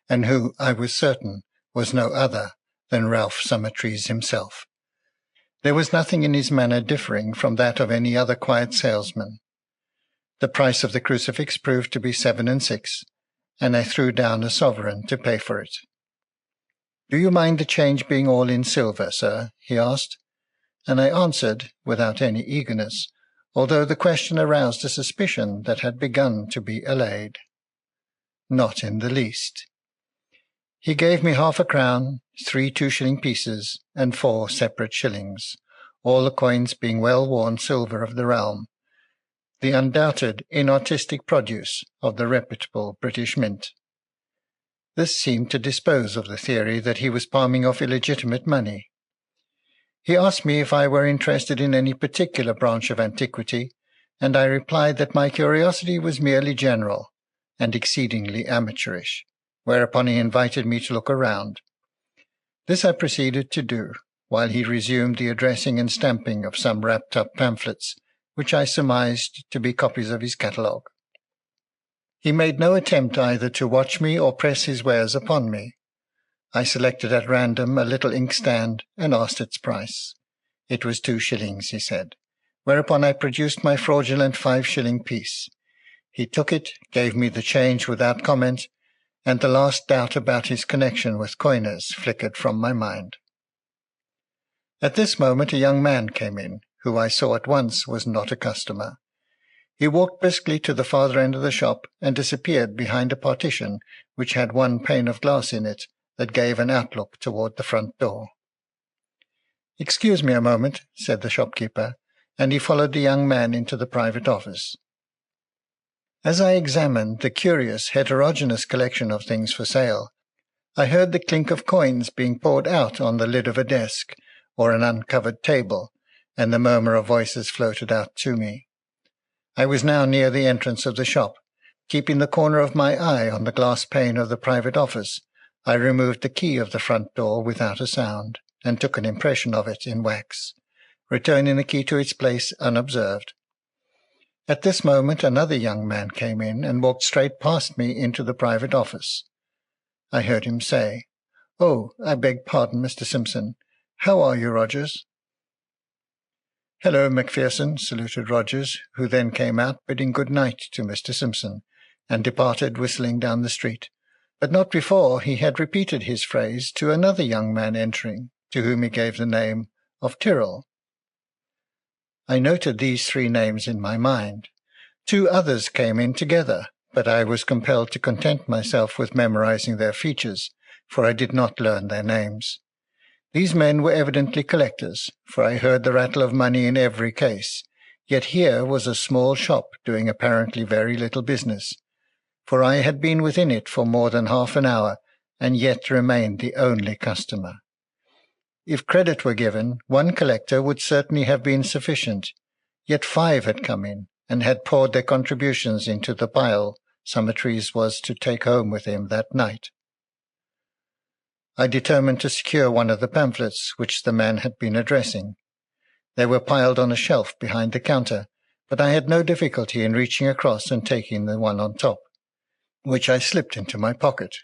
Speaker 2: and who, I was certain, was no other than Ralph Summertrees himself. There was nothing in his manner differing from that of any other quiet salesman. The price of the crucifix proved to be 7 6, and I threw down a sovereign to pay for it. "Do you mind the change being all in silver, sir?" he asked, and I answered without any eagerness, although the question aroused a suspicion that had begun to be allayed. "Not in the least." He gave me 1/2 crown, 3 2-shilling pieces, and 4 separate shillings, all the coins being well-worn silver of the realm, the undoubted inartistic produce of the reputable British Mint. This seemed to dispose of the theory that he was palming off illegitimate money. He asked me if I were interested in any particular branch of antiquity, and I replied that my curiosity was merely general and exceedingly amateurish, whereupon he invited me to look around. This I proceeded to do, while he resumed the addressing and stamping of some wrapped-up pamphlets, which I surmised to be copies of his catalogue. He made no attempt either to watch me or press his wares upon me. I selected at random a little inkstand and asked its price. It was 2 shillings, he said, whereupon I produced my fraudulent 5-shilling piece. He took it, gave me the change without comment, and the last doubt about his connection with coiners flickered from my mind. At this moment a young man came in, who I saw at once was not a customer. He walked briskly to the farther end of the shop and disappeared behind a partition which had one pane of glass in it that gave an outlook toward the front door. "Excuse me a moment," said the shopkeeper, and he followed the young man into the private office. As I examined the curious, heterogeneous collection of things for sale, I heard the clink of coins being poured out on the lid of a desk or an uncovered table, and the murmur of voices floated out to me. I was now near the entrance of the shop. Keeping the corner of my eye on the glass pane of the private office, I removed the key of the front door without a sound, and took an impression of it in wax, returning the key to its place unobserved. At this moment another young man came in and walked straight past me into the private office. I heard him say, "Oh, I beg pardon, Mr. Simpson. How are you, Rogers?" "Hello, Macpherson," saluted Rogers, who then came out bidding good night to Mr. Simpson, and departed whistling down the street, but not before he had repeated his phrase to another young man entering, to whom he gave the name of Tyrrell. I noted these 3 names in my mind. 2 others came in together, but I was compelled to content myself with memorizing their features, for I did not learn their names. These men were evidently collectors, for I heard the rattle of money in every case, yet here was a small shop doing apparently very little business, for I had been within it for more than half an hour, and yet remained the only customer. If credit were given, 1 collector would certainly have been sufficient, yet 5 had come in, and had poured their contributions into the pile Summertrees was to take home with him that night. I determined to secure one of the pamphlets which the man had been addressing. They were piled on a shelf behind the counter, but I had no difficulty in reaching across and taking the one on top, which I slipped into my pocket.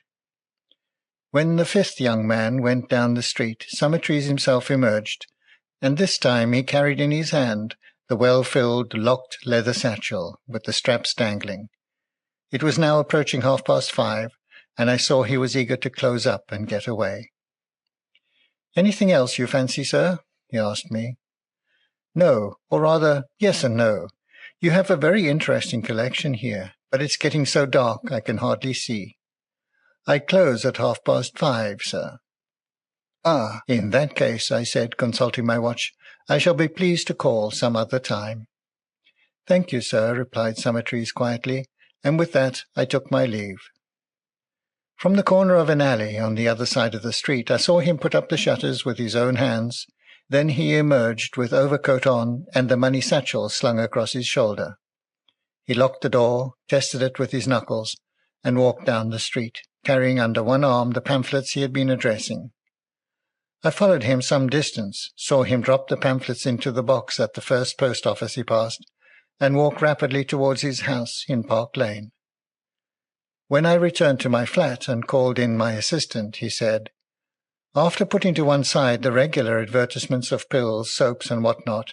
Speaker 2: When the 5th young man went down the street, Summertrees himself emerged, and this time he carried in his hand the well-filled, locked leather satchel with the straps dangling. It was now approaching 5:30, and I saw he was eager to close up and get away. "Anything else you fancy, sir?" he asked me. "No, or rather, yes and no. You have a very interesting collection here, but it's getting so dark I can hardly see. I close at 5:30, sir." "Ah, in that case," I said, consulting my watch, "I shall be pleased to call some other time." "Thank you, sir," replied Summertrees quietly, and with that I took my leave. From the corner of an alley on the other side of the street I saw him put up the shutters with his own hands. Then he emerged with overcoat on and the money satchel slung across his shoulder. He locked the door, tested it with his knuckles, and walked down the street, carrying under one arm the pamphlets he had been addressing. I followed him some distance, saw him drop the pamphlets into the box at the first post office he passed, and walk rapidly towards his house in Park Lane. When I returned to my flat and called in my assistant, he said, "After putting to one side the regular advertisements of pills, soaps, and what not,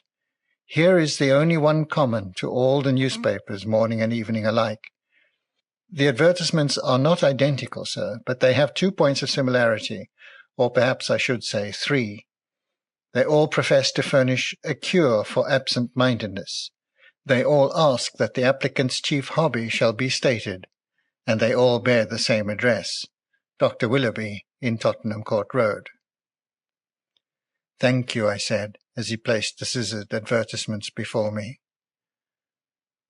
Speaker 2: here is the only one common to all the newspapers, morning and evening alike. The advertisements are not identical, sir, but they have 2 points of similarity, or perhaps I should say 3. They all profess to furnish a cure for absent-mindedness. They all ask that the applicant's chief hobby shall be stated, and they all bear the same address, Dr. Willoughby, in Tottenham Court Road." "Thank you," I said, as he placed the scissored advertisements before me.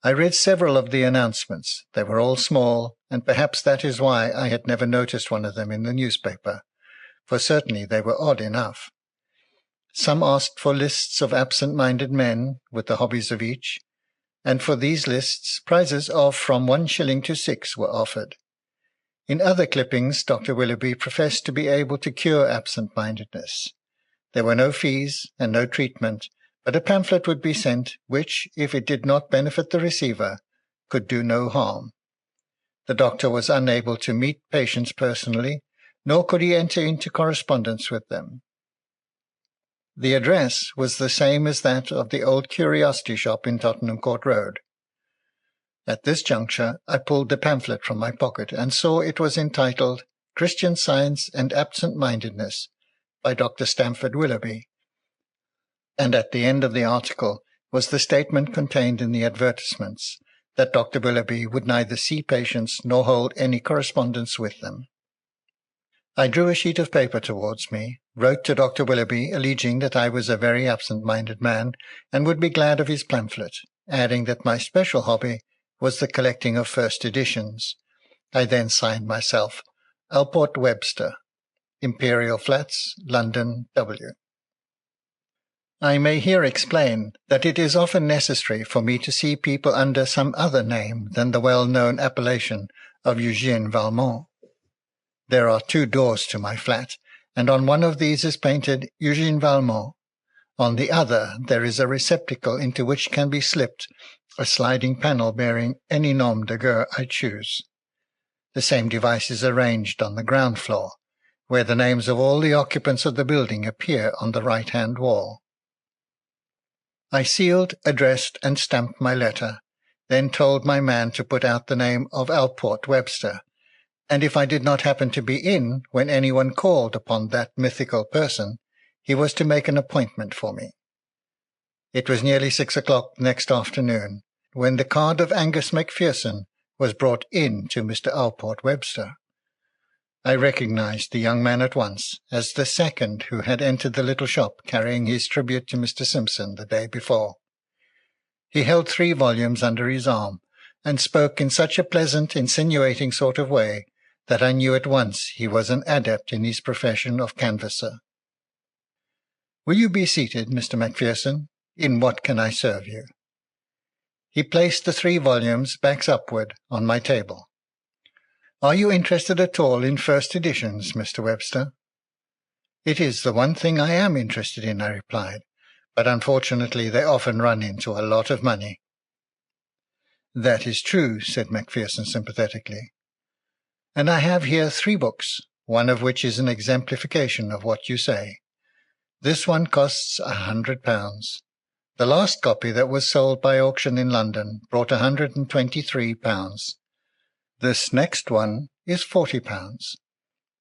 Speaker 2: I read several of the announcements. They were all small, and perhaps that is why I had never noticed one of them in the newspaper, for certainly they were odd enough. Some asked for lists of absent-minded men, with the hobbies of each, and for these lists prizes of from 1 shilling to 6 were offered. In other clippings, Dr. Willoughby professed to be able to cure absent-mindedness. There were no fees and no treatment, but a pamphlet would be sent, which, if it did not benefit the receiver, could do no harm. The doctor was unable to meet patients personally, nor could he enter into correspondence with them. The address was the same as that of the old curiosity shop in Tottenham Court Road. At this juncture I pulled the pamphlet from my pocket and saw it was entitled Christian Science and Absent-Mindedness by Dr. Stamford Willoughby, and at the end of the article was the statement contained in the advertisements that Dr. Willoughby would neither see patients nor hold any correspondence with them. I drew a sheet of paper towards me, wrote to Dr. Willoughby, alleging that I was a very absent-minded man and would be glad of his pamphlet, adding that my special hobby was the collecting of first editions. I then signed myself, Alport Webster, Imperial Flats, London, W. I may here explain that it is often necessary for me to see people under some other name than the well-known appellation of Eugène Valmont. There are 2 doors to my flat, and on one of these is painted Eugène Valmont. On the other there is a receptacle into which can be slipped a sliding panel bearing any nom de guerre I choose. The same device is arranged on the ground floor, where the names of all the occupants of the building appear on the right-hand wall. I sealed, addressed, and stamped my letter, then told my man to put out the name of Alport Webster, and if I did not happen to be in when anyone called upon that mythical person, he was to make an appointment for me. It was nearly 6 o'clock next afternoon, when the card of Angus Macpherson was brought in to Mr. Alport Webster. I recognized the young man at once as the second who had entered the little shop carrying his tribute to Mr. Simpson the day before. He held 3 volumes under his arm, and spoke in such a pleasant, insinuating sort of way that I knew at once he was an adept in his profession of canvasser. "Will you be seated, Mr. Macpherson? In what can I serve you?" He placed the 3 volumes, backs upward, on my table. "Are you interested at all in first editions, Mr. Webster?" "It is the one thing I am interested in," I replied, "but unfortunately they often run into a lot of money." "That is true," said Macpherson sympathetically. "And I have here 3 books, one of which is an exemplification of what you say. This one costs £100. The last copy that was sold by auction in London brought £123. This next one is £40,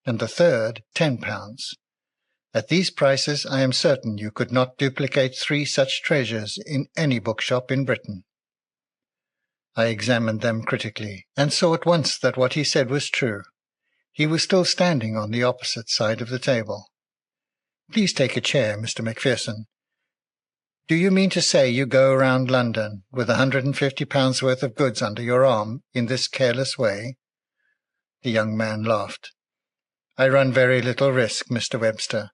Speaker 2: and the third £10. At these prices I am certain you could not duplicate 3 such treasures in any bookshop in Britain." I examined them critically, and saw at once that what he said was true. He was still standing on the opposite side of the table. "Please take a chair, Mr. Macpherson. Do you mean to say you go round London with £150 worth of goods under your arm in this careless way?" The young man laughed. "I run very little risk, Mr. Webster.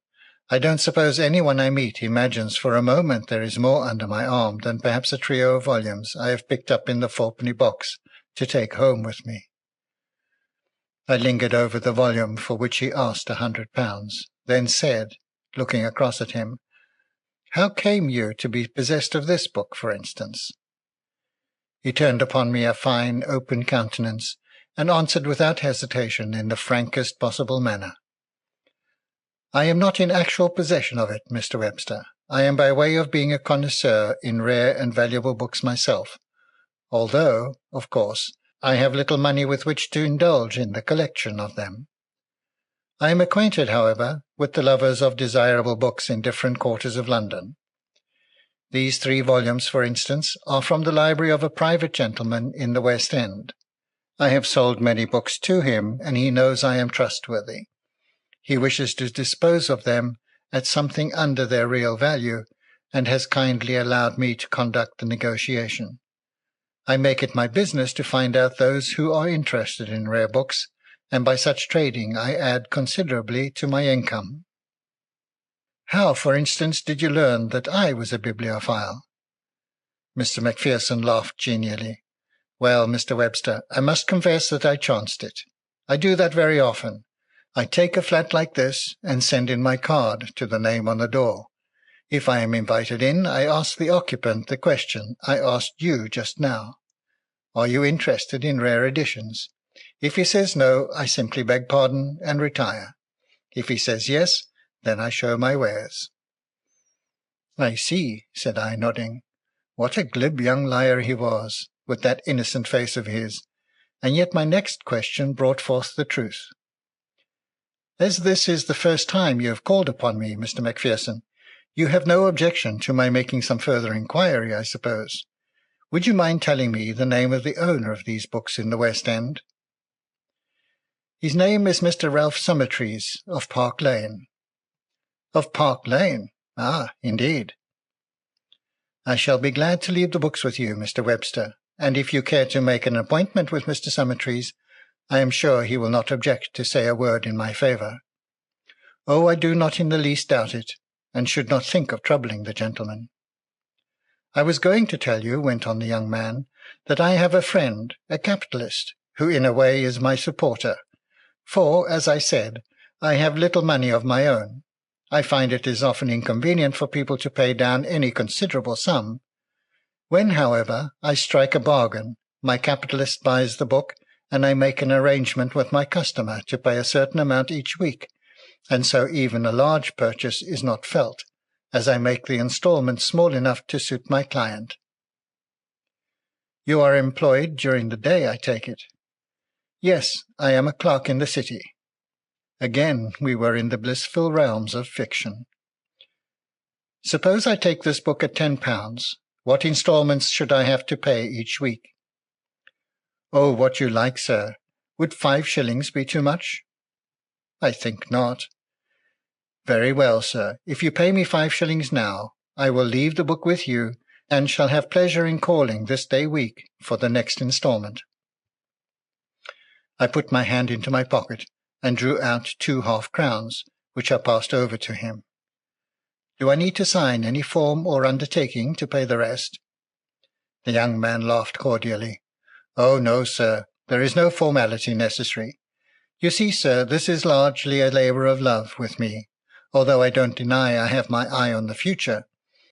Speaker 2: I don't suppose anyone I meet imagines for a moment there is more under my arm than perhaps a trio of volumes I have picked up in the 4-penny box to take home with me." I lingered over the volume for which he asked £100, then said, looking across at him, "How came you to be possessed of this book, for instance?" He turned upon me a fine, open countenance, and answered without hesitation in the frankest possible manner. "I am not in actual possession of it, Mr. Webster. I am by way of being a connoisseur in rare and valuable books myself, although, of course, I have little money with which to indulge in the collection of them. I am acquainted, however, with the lovers of desirable books in different quarters of London. These 3 volumes, for instance, are from the library of a private gentleman in the West End. I have sold many books to him, and he knows I am trustworthy. He wishes to dispose of them at something under their real value, and has kindly allowed me to conduct the negotiation. I make it my business to find out those who are interested in rare books, and by such trading I add considerably to my income." "How, for instance, did you learn that I was a bibliophile?" Mr. Macpherson laughed genially. "Well, Mr. Webster, I must confess that I chanced it. I do that very often. I take a flat like this and send in my card to the name on the door. If I am invited in, I ask the occupant the question I asked you just now. Are you interested in rare editions? If he says no, I simply beg pardon and retire. If he says yes, then I show my wares." "I see," said I, nodding. What a glib young liar he was, with that innocent face of his, and yet my next question brought forth the truth. "As this is the first time you have called upon me, Mr. Macpherson, you have no objection to my making some further inquiry, I suppose. Would you mind telling me the name of the owner of these books in the West End?" "His name is Mr. Ralph Summertrees, of Park Lane." "Of Park Lane? Ah, indeed." "I shall be glad to leave the books with you, Mr. Webster, and if you care to make an appointment with Mr. Summertrees, I am sure he will not object to say a word in my favour." "Oh, I do not in the least doubt it, and should not think of troubling the gentleman." "I was going to tell you," went on the young man, "that I have a friend, a capitalist, who in a way is my supporter. For, as I said, I have little money of my own. I find it is often inconvenient for people to pay down any considerable sum. When, however, I strike a bargain, my capitalist buys the book, and I make an arrangement with my customer to pay a certain amount each week, and so even a large purchase is not felt, as I make the instalments small enough to suit my client." "You are employed during the day, I take it?" "Yes, I am a clerk in the city." Again we were in the blissful realms of fiction. "Suppose I take this book at £10. What instalments should I have to pay each week?" "Oh, what you like, sir. Would 5 shillings be too much?" "I think not." "Very well, sir. If you pay me 5 shillings now, I will leave the book with you, and shall have pleasure in calling this day week for the next instalment." I put my hand into my pocket and drew out 2 half-crowns, which I passed over to him. "Do I need to sign any form or undertaking to pay the rest?" The young man laughed cordially. "Oh, no, sir. There is no formality necessary. You see, sir, this is largely a labour of love with me, although I don't deny I have my eye on the future.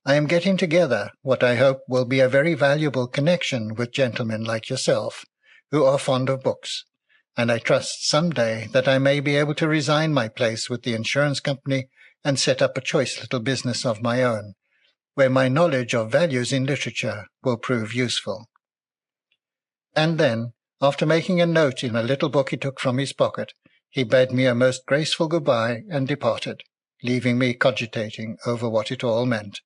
Speaker 2: I am getting together what I hope will be a very valuable connection with gentlemen like yourself, who are fond of books, and I trust some day that I may be able to resign my place with the insurance company and set up a choice little business of my own, where my knowledge of values in literature will prove useful." And then, after making a note in a little book he took from his pocket, he bade me a most graceful good-bye and departed, leaving me cogitating over what it all meant.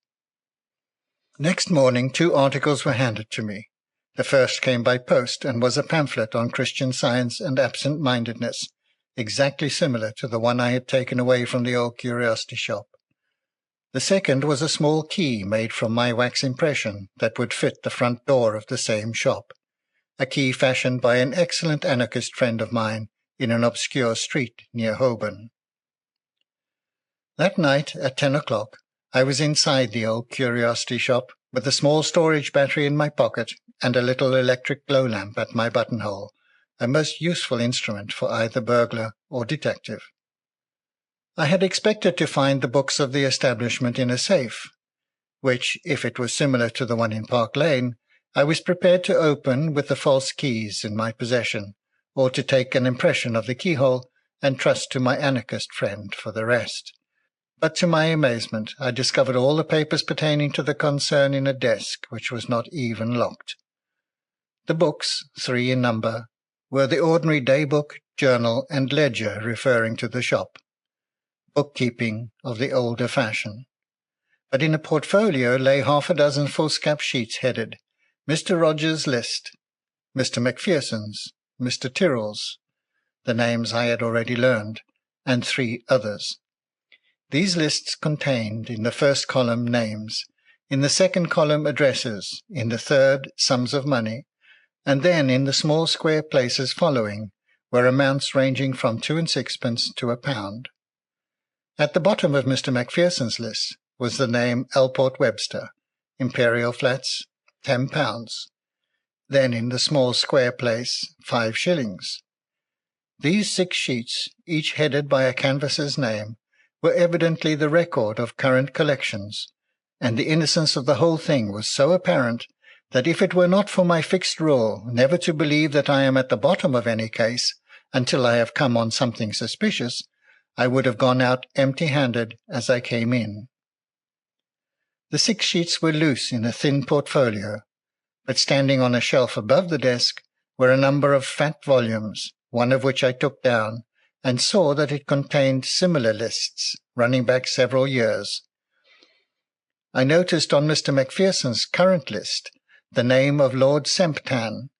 Speaker 2: Next morning 2 articles were handed to me. The first came by post, and was a pamphlet on Christian Science and absent-mindedness, exactly similar to the one I had taken away from the old curiosity shop. The second was a small key made from my wax impression that would fit the front door of the same shop, a key fashioned by an excellent anarchist friend of mine in an obscure street near Holborn. That night, at 10 o'clock, I was inside the old curiosity shop, with a small storage battery in my pocket and a little electric glow lamp at my buttonhole, a most useful instrument for either burglar or detective. I had expected to find the books of the establishment in a safe, which, if it was similar to the one in Park Lane, I was prepared to open with the false keys in my possession, or to take an impression of the keyhole and trust to my anarchist friend for the rest. But to my amazement, I discovered all the papers pertaining to the concern in a desk which was not even locked. The books, 3 in number, were the ordinary day-book, journal, and ledger referring to the shop, bookkeeping of the older fashion. But in a portfolio lay 6 foolscap sheets headed Mr. Rogers' List, Mr. Macpherson's, Mr. Tyrrell's, the names I had already learned, and 3 others. These lists contained, in the first column, names, in the second column, addresses, in the third, sums of money, and then in the small square places following were amounts ranging from 2 and 6pence to £1. At the bottom of Mr. Macpherson's list was the name Elport Webster, Imperial Flats, £10. Then in the small square place, 5 shillings. These 6 sheets, each headed by a canvasser's name, were evidently the record of current collections, and the innocence of the whole thing was so apparent that if it were not for my fixed rule never to believe that I am at the bottom of any case until I have come on something suspicious, I would have gone out empty-handed as I came in. The 6 sheets were loose in a thin portfolio, but standing on a shelf above the desk were a number of fat volumes, one of which I took down, and saw that it contained similar lists, running back several years. I noticed on Mr. Macpherson's current list the name of Lord Semptam,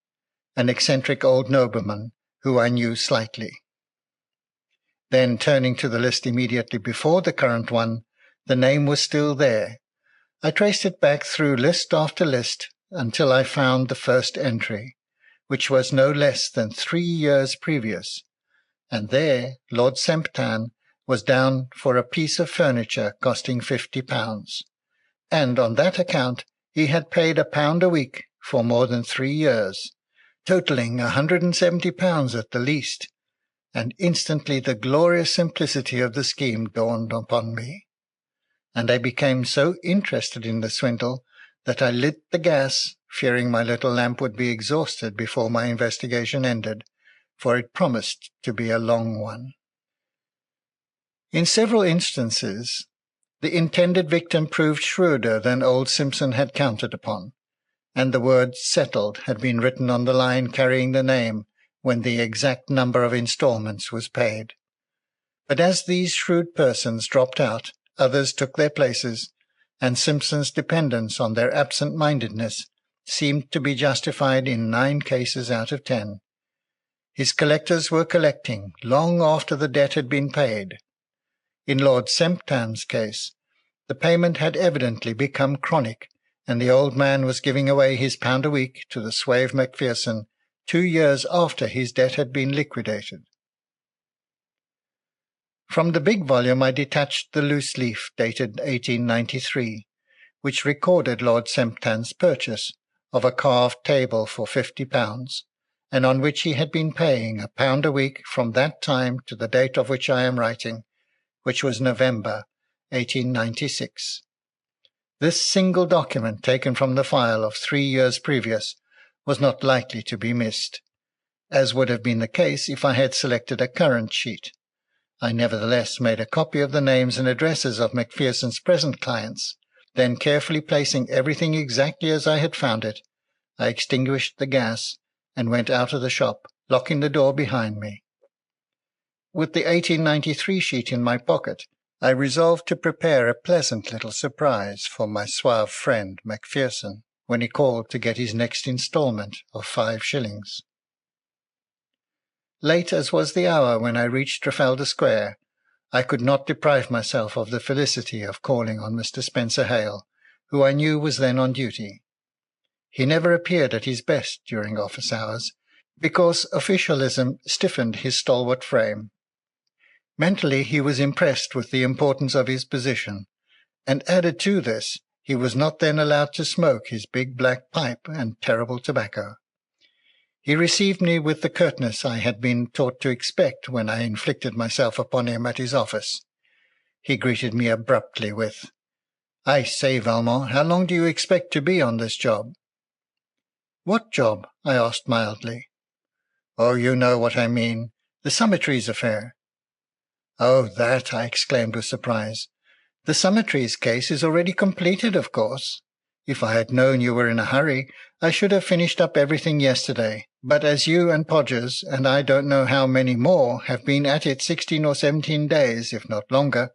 Speaker 2: an eccentric old nobleman who I knew slightly. Then, turning to the list immediately before the current one, the name was still there. I traced it back through list after list until I found the first entry, which was no less than 3 years previous, and there Lord Semptam was down for a piece of furniture costing £50, and on that account he had paid £1 a week for more than 3 years, totalling £170 at the least, and instantly the glorious simplicity of the scheme dawned upon me, and I became so interested in the swindle that I lit the gas, fearing my little lamp would be exhausted before my investigation ended, for it promised to be a long one. In several instances, the intended victim proved shrewder than old Simpson had counted upon, and the word "settled" had been written on the line carrying the name when the exact number of instalments was paid. But as these shrewd persons dropped out, others took their places, and Simpson's dependence on their absent-mindedness seemed to be justified in 9 cases out of 10. His collectors were collecting long after the debt had been paid. In Lord Semptam's case, the payment had evidently become chronic, and the old man was giving away his £1 a week to the slave Macpherson 2 years after his debt had been liquidated. From the big volume I detached the loose leaf dated 1893, which recorded Lord Semptam's purchase of a carved table for £50, and on which he had been paying £1 a week from that time to the date of which I am writing, which was November 1896. This single document, taken from the file of 3 years previous, was not likely to be missed, as would have been the case if I had selected a current sheet. I nevertheless made a copy of the names and addresses of Macpherson's present clients. Then, carefully placing everything exactly as I had found it, I extinguished the gas and went out of the shop, locking the door behind me. With the 1893 sheet in my pocket, I resolved to prepare a pleasant little surprise for my suave friend Macpherson when he called to get his next instalment of 5 shillings. Late as was the hour when I reached Trafalgar Square, I could not deprive myself of the felicity of calling on Mr. Spencer Hale, who I knew was then on duty. He never appeared at his best during office hours, because officialism stiffened his stalwart frame. Mentally he was impressed with the importance of his position, and added to this, he was not then allowed to smoke his big black pipe and terrible tobacco. He received me with the curtness I had been taught to expect when I inflicted myself upon him at his office. He greeted me abruptly with, "I say, Valmont, how long do you expect to be on this job?" "What job?" I asked mildly. "Oh, you know what I mean. The Summertrees affair." "Oh, that!" I exclaimed with surprise. "The Summertrees case is already completed, of course. If I had known you were in a hurry, I should have finished up everything yesterday. But as you and Podgers, and I don't know how many more, have been at it 16 or 17 days, if not longer,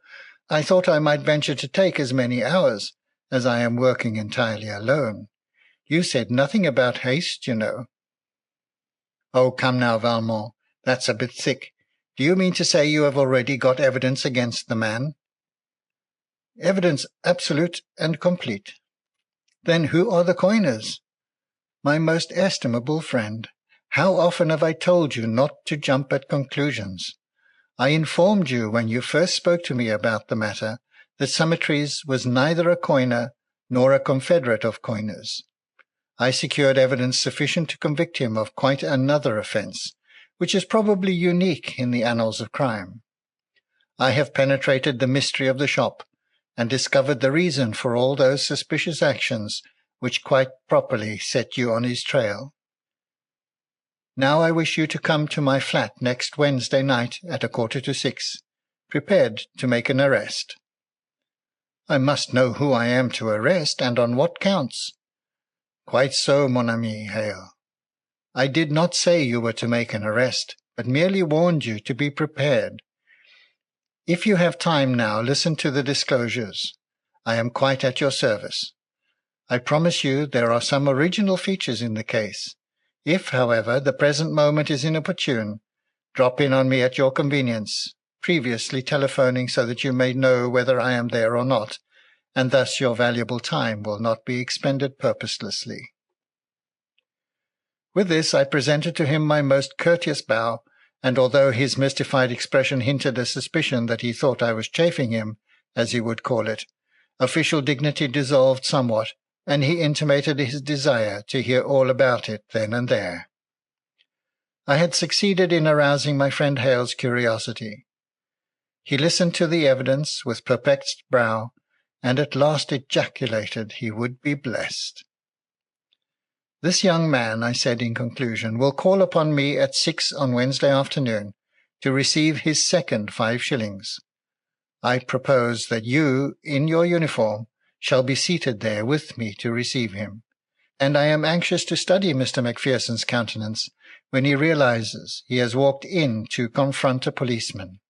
Speaker 2: I thought I might venture to take as many hours, as I am working entirely alone. You said nothing about haste, you know." "Oh, come now, Valmont, that's a bit thick. Do you mean to say you have already got evidence against the man?" "Evidence absolute and complete." "Then who are the coiners?" My most estimable friend, how often have I told you not to jump at conclusions? I informed you when you first spoke to me about the matter that Summertrees was neither a coiner nor a confederate of coiners. I secured evidence sufficient to convict him of quite another offence, which is probably unique in the annals of crime. I have penetrated the mystery of the shop, and discovered the reason for all those suspicious actions which quite properly set you on his trail. Now I wish you to come to my flat next Wednesday night at 5:45, prepared to make an arrest. I must know who I am to arrest, and on what counts. Quite so, mon ami Hale. I did not say you were to make an arrest, but merely warned you to be prepared. If you have time now, listen to the disclosures. I am quite at your service. I promise you there are some original features in the case. If, however, the present moment is inopportune, drop in on me at your convenience, previously telephoning so that you may know whether I am there or not, and thus your valuable time will not be expended purposelessly. With this I presented to him my most courteous bow, and although his mystified expression hinted a suspicion that he thought I was chaffing him, as he would call it, official dignity dissolved somewhat, and he intimated his desire to hear all about it then and there. I had succeeded in arousing my friend Hale's curiosity. He listened to the evidence with perplexed brow, and at last ejaculated he would be blessed. This young man, I said in conclusion, will call upon me at 6 on Wednesday afternoon to receive his second 5 shillings. I propose that you, in your uniform, shall be seated there with me to receive him, and I am anxious to study Mr. Macpherson's countenance when he realizes he has walked in to confront a policeman.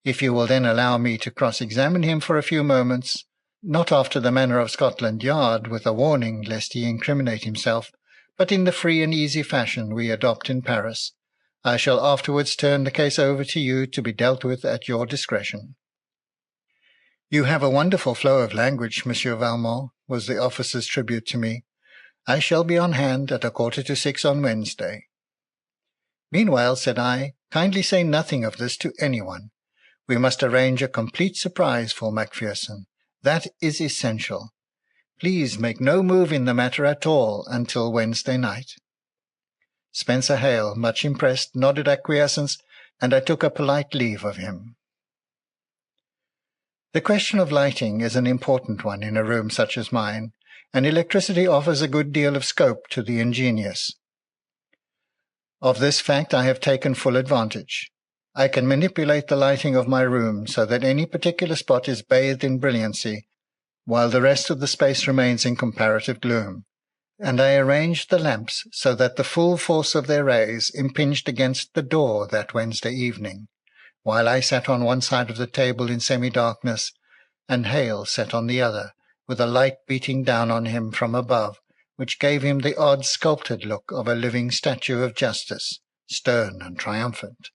Speaker 2: If you will then allow me to cross-examine him for a few moments, not after the manner of Scotland Yard, with a warning lest he incriminate himself, but in the free and easy fashion we adopt in Paris, I shall afterwards turn the case over to you to be dealt with at your discretion. You have a wonderful flow of language, Monsieur Valmont, was the officer's tribute to me. I shall be on hand at 5:45 on Wednesday. Meanwhile, said I, kindly say nothing of this to anyone. We must arrange a complete surprise for Macpherson. That is essential. Please make no move in the matter at all until Wednesday night. Spencer Hale, much impressed, nodded acquiescence, and I took a polite leave of him. The question of lighting is an important one in a room such as mine, and electricity offers a good deal of scope to the ingenious. Of this fact I have taken full advantage. I can manipulate the lighting of my room so that any particular spot is bathed in brilliancy, while the rest of the space remains in comparative gloom, and I arranged the lamps so that the full force of their rays impinged against the door that Wednesday evening, while I sat on one side of the table in semi-darkness, and Hale sat on the other, with a light beating down on him from above, which gave him the odd sculptured look of a living statue of justice, stern and triumphant.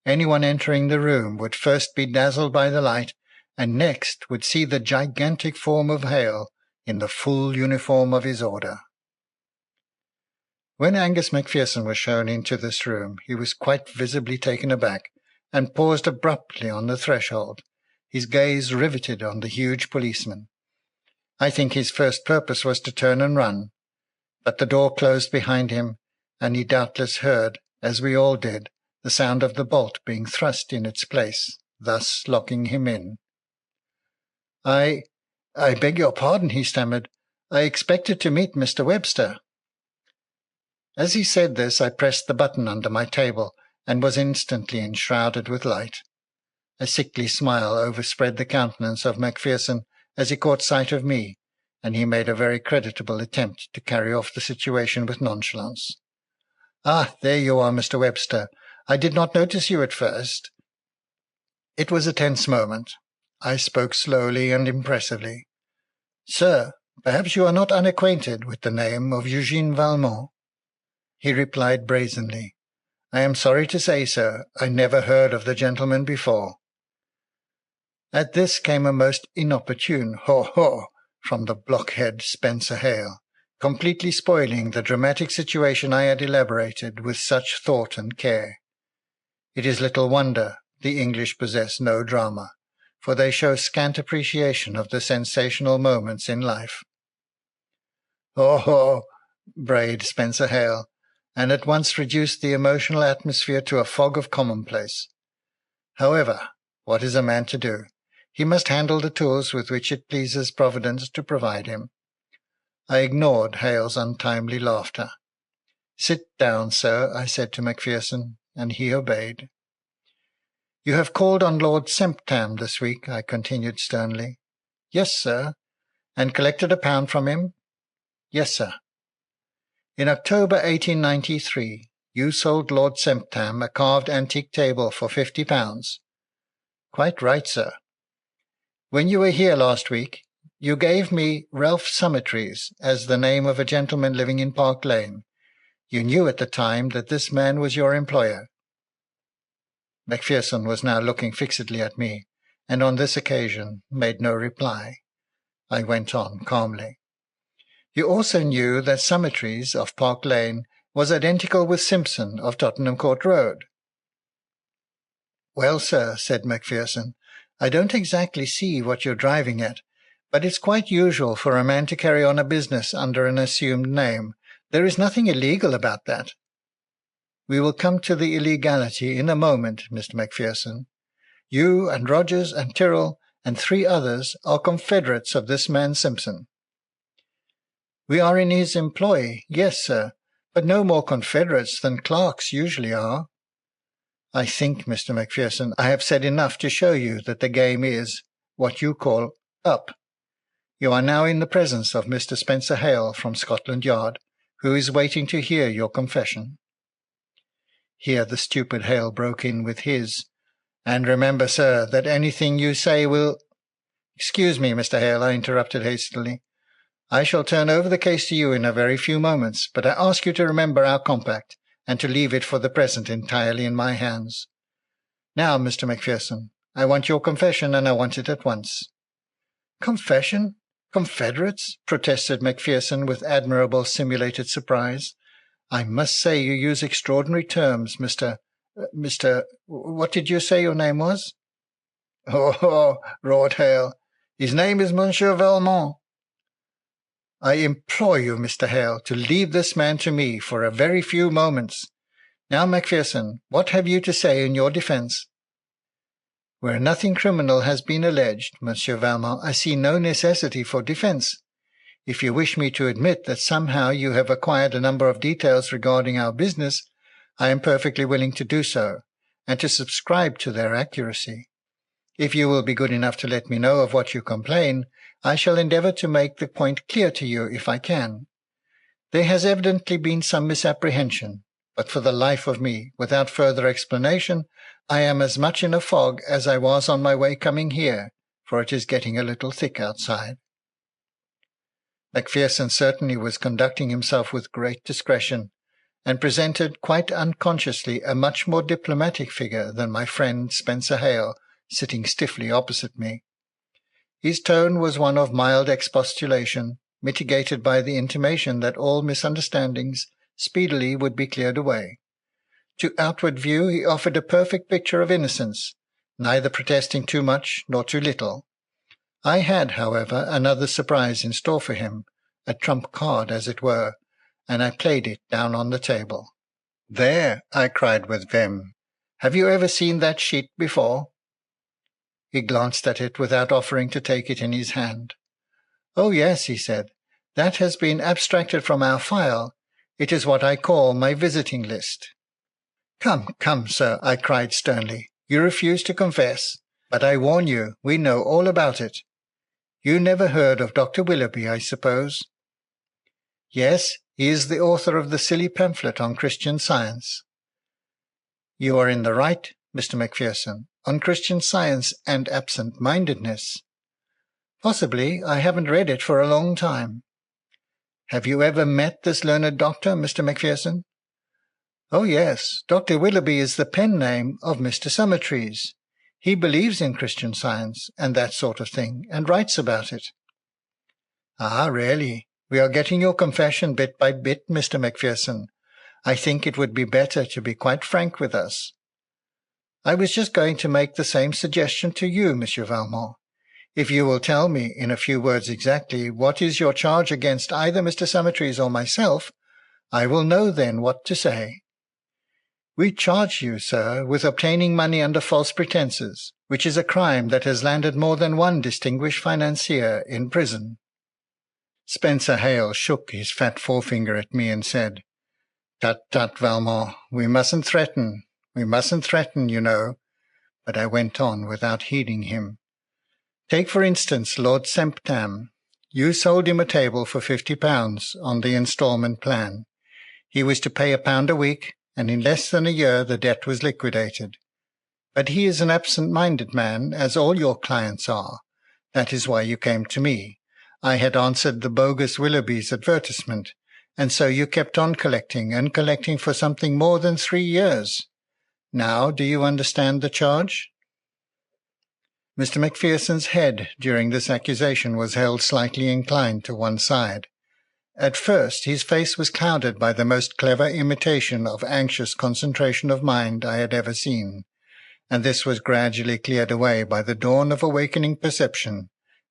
Speaker 2: Anyone entering the room would first be dazzled by the light, and next would see the gigantic form of Hale in the full uniform of his order. When Angus Macpherson was shown into this room, he was quite visibly taken aback, and paused abruptly on the threshold, his gaze riveted on the huge policeman. I think his first purpose was to turn and run, but the door closed behind him, and he doubtless heard, as we all did, the sound of the bolt being thrust in its place, thus locking him in. I beg your pardon, he stammered. I expected to meet Mr. Webster. As he said this, I pressed the button under my table, and was instantly enshrouded with light. A sickly smile overspread the countenance of Macpherson as he caught sight of me, and he made a very creditable attempt to carry off the situation with nonchalance. "Ah, there you are, Mr. Webster. I did not notice you at first." It was a tense moment. I spoke slowly and impressively. "Sir, perhaps you are not unacquainted with the name of Eugène Valmont?" He replied brazenly, "I am sorry to say, sir, I never heard of the gentleman before." At this came a most inopportune "Haw, haw," from the blockhead Spencer Hale, completely spoiling the dramatic situation I had elaborated with such thought and care. It is little wonder the English possess no drama, for they show scant appreciation of the sensational moments in life. "Oh," brayed Spencer Hale, and at once reduced the emotional atmosphere to a fog of commonplace. However, what is a man to do? He must handle the tools with which it pleases Providence to provide him. I ignored Hale's untimely laughter. "Sit down, sir," I said to Macpherson, and he obeyed. "You have called on Lord Semptam this week," I continued sternly. "Yes, sir." "And collected £1 from him?" "Yes, sir." "In October 1893, you sold Lord Semptam a carved antique table for £50. "Quite right, sir." "When you were here last week, you gave me Ralph Summertrees as the name of a gentleman living in Park Lane. You knew at the time that this man was your employer." Macpherson was now looking fixedly at me, and on this occasion made no reply. I went on calmly. "You also knew that Summertrees of Park Lane was identical with Simpson of Tottenham Court Road." "Well, sir," said Macpherson, "I don't exactly see what you're driving at, but it's quite usual for a man to carry on a business under an assumed name. There is nothing illegal about that." "We will come to the illegality in a moment, Mr. Macpherson. You and Rogers and Tyrrell and 3 others are confederates of this man Simpson." "We are in his employ, yes, sir, but no more confederates than clerks usually are." "I think, Mr. Macpherson, I have said enough to show you that the game is, what you call, up. You are now in the presence of Mr. Spencer Hale from Scotland Yard, who is waiting to hear your confession." Here the stupid Hale broke in with his, "And remember, sir, that anything you say will—" "Excuse me, Mr. Hale," I interrupted hastily. "I shall turn over the case to you in a very few moments, but I ask you to remember our compact, and to leave it for the present entirely in my hands. Now, Mr. Macpherson, I want your confession, and I want it at once." "Confession? Confederates?" protested Macpherson with admirable simulated surprise. "I must say you use extraordinary terms, What did you say your name was?" "Oh," roared Hale, "his name is Monsieur Valmont." "I implore you, Mr. Hale, to leave this man to me for a very few moments. Now, Macpherson, what have you to say in your defence?" "Where nothing criminal has been alleged, Monsieur Valmont, I see no necessity for defence. If you wish me to admit that somehow you have acquired a number of details regarding our business, I am perfectly willing to do so, and to subscribe to their accuracy. If you will be good enough to let me know of what you complain, I shall endeavour to make the point clear to you if I can. There has evidently been some misapprehension, but for the life of me, without further explanation, I am as much in a fog as I was on my way coming here, for it is getting a little thick outside." Macpherson certainly was conducting himself with great discretion, and presented quite unconsciously a much more diplomatic figure than my friend Spencer Hale, sitting stiffly opposite me. His tone was one of mild expostulation, mitigated by the intimation that all misunderstandings speedily would be cleared away. To outward view he offered a perfect picture of innocence, neither protesting too much nor too little. I had, however, another surprise in store for him, a trump card, as it were, and I played it down on the table. "There," I cried with vim, "have you ever seen that sheet before?" He glanced at it without offering to take it in his hand. "Oh, yes," he said, "that has been abstracted from our file. It is what I call my visiting list." "Come, come, sir," I cried sternly, "you refuse to confess. But I warn you, we know all about it. You never heard of Dr. Willoughby, I suppose?" "Yes, he is the author of the silly pamphlet on Christian Science." "You are in the right, Mr. Macpherson, on Christian Science and absent-mindedness." "Possibly. I haven't read it for a long time." "Have you ever met this learned doctor, Mr. Macpherson?" "Oh, yes. Dr. Willoughby is the pen name of Mr. Summertrees. He believes in Christian Science and that sort of thing, and writes about it." "Ah, really? We are getting your confession bit by bit, Mr. Macpherson. I think it would be better to be quite frank with us." "I was just going to make the same suggestion to you, Monsieur Valmont. If you will tell me in a few words exactly what is your charge against either Mr. Summertrees or myself, I will know then what to say." "We charge you, sir, with obtaining money under false pretences, which is a crime that has landed more than one distinguished financier in prison." Spencer Hale shook his fat forefinger at me and said, "Tut, tut, Valmont, we mustn't threaten, you know." But I went on without heeding him. "Take, for instance, Lord Semptam. You sold him a table for £50 on the instalment plan. He was to pay £1 a week, and in less than a year the debt was liquidated. But he is an absent-minded man, as all your clients are. That is why you came to me. I had answered the bogus Willoughby's advertisement, and so you kept on collecting and collecting for something more than 3 years. Now do you understand the charge?" Mr. Macpherson's head during this accusation was held slightly inclined to one side. At first his face was clouded by the most clever imitation of anxious concentration of mind I had ever seen, and this was gradually cleared away by the dawn of awakening perception.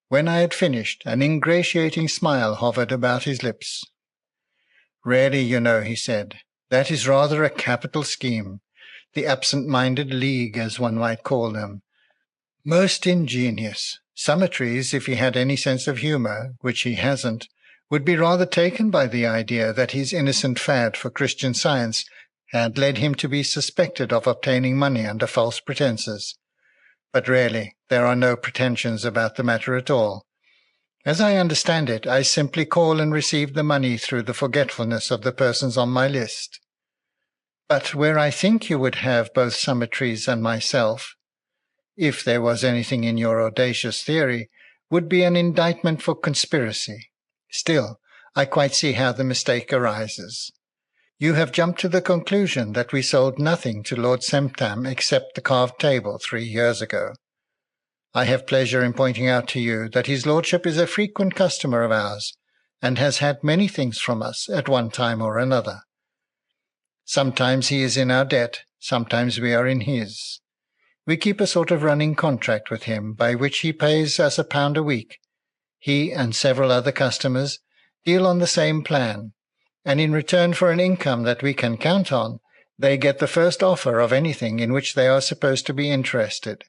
Speaker 2: When I had finished, an ingratiating smile hovered about his lips. "Really, you know," he said, "that is rather a capital scheme. The absent-minded league, as one might call them. Most ingenious. Summertrees, if he had any sense of humour, which he hasn't, would be rather taken by the idea that his innocent fad for Christian Science had led him to be suspected of obtaining money under false pretences. But really, there are no pretensions about the matter at all. As I understand it, I simply call and receive the money through the forgetfulness of the persons on my list. But where I think you would have both Summertrees and myself, if there was anything in your audacious theory, would be an indictment for conspiracy. Still, I quite see how the mistake arises. You have jumped to the conclusion that we sold nothing to Lord Semptam except the carved table 3 years ago. I have pleasure in pointing out to you that his lordship is a frequent customer of ours, and has had many things from us at one time or another. Sometimes he is in our debt, sometimes we are in his. We keep a sort of running contract with him, by which he pays us £1 a week. He and several other customers deal on the same plan, and in return for an income that we can count on, they get the first offer of anything in which they are supposed to be interested.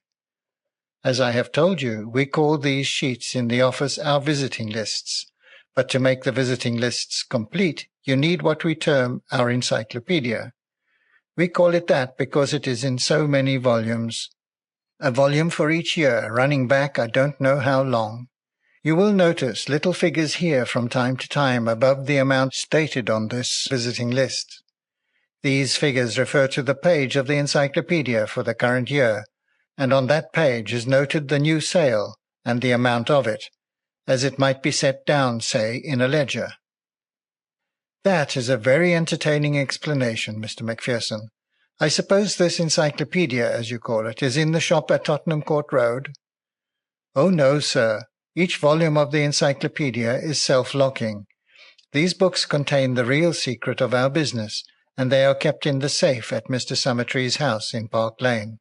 Speaker 2: As I have told you, we call these sheets in the office our visiting lists, but to make the visiting lists complete, you need what we term our encyclopedia. We call it that because it is in so many volumes, a volume for each year, running back I don't know how long. You will notice little figures here from time to time above the amount stated on this visiting list. These figures refer to the page of the encyclopedia for the current year, and on that page is noted the new sale and the amount of it, as it might be set down, say, in a ledger. That is a very entertaining explanation, Mr. Macpherson. I suppose this encyclopedia, as you call it, is in the shop at Tottenham Court Road? Oh, no, sir. Each volume of the encyclopedia is self-locking. These books contain the real secret of our business, and they are kept in the safe at Mr. Summertrees' house in Park Lane.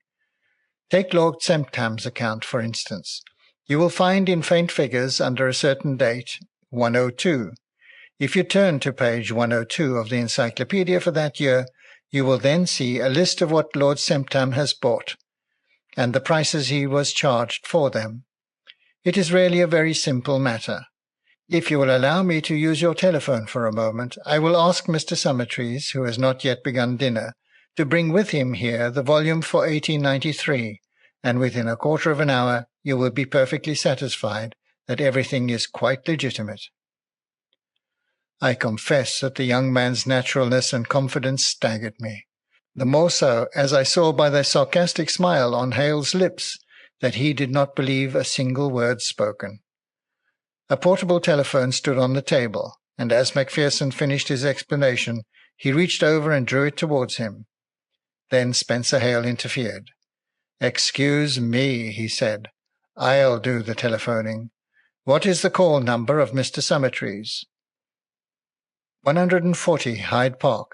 Speaker 2: Take Lord Semptam's account, for instance. You will find in faint figures, under a certain date, 102. If you turn to page 102 of the encyclopedia for that year, you will then see a list of what Lord Semptam has bought, and the prices he was charged for them. It is really a very simple matter. If you will allow me to use your telephone for a moment, I will ask Mr. Summertrees, who has not yet begun dinner, to bring with him here the volume for 1893, and within a quarter of an hour you will be perfectly satisfied that everything is quite legitimate. I confess that the young man's naturalness and confidence staggered me, the more so as I saw by the sarcastic smile on Hale's lips that he did not believe a single word spoken. A portable telephone stood on the table, and as Macpherson finished his explanation, he reached over and drew it towards him. Then Spencer Hale interfered. "Excuse me," he said. "I'll do the telephoning. What is the call number of Mr. Summertrees?" 140 Hyde Park.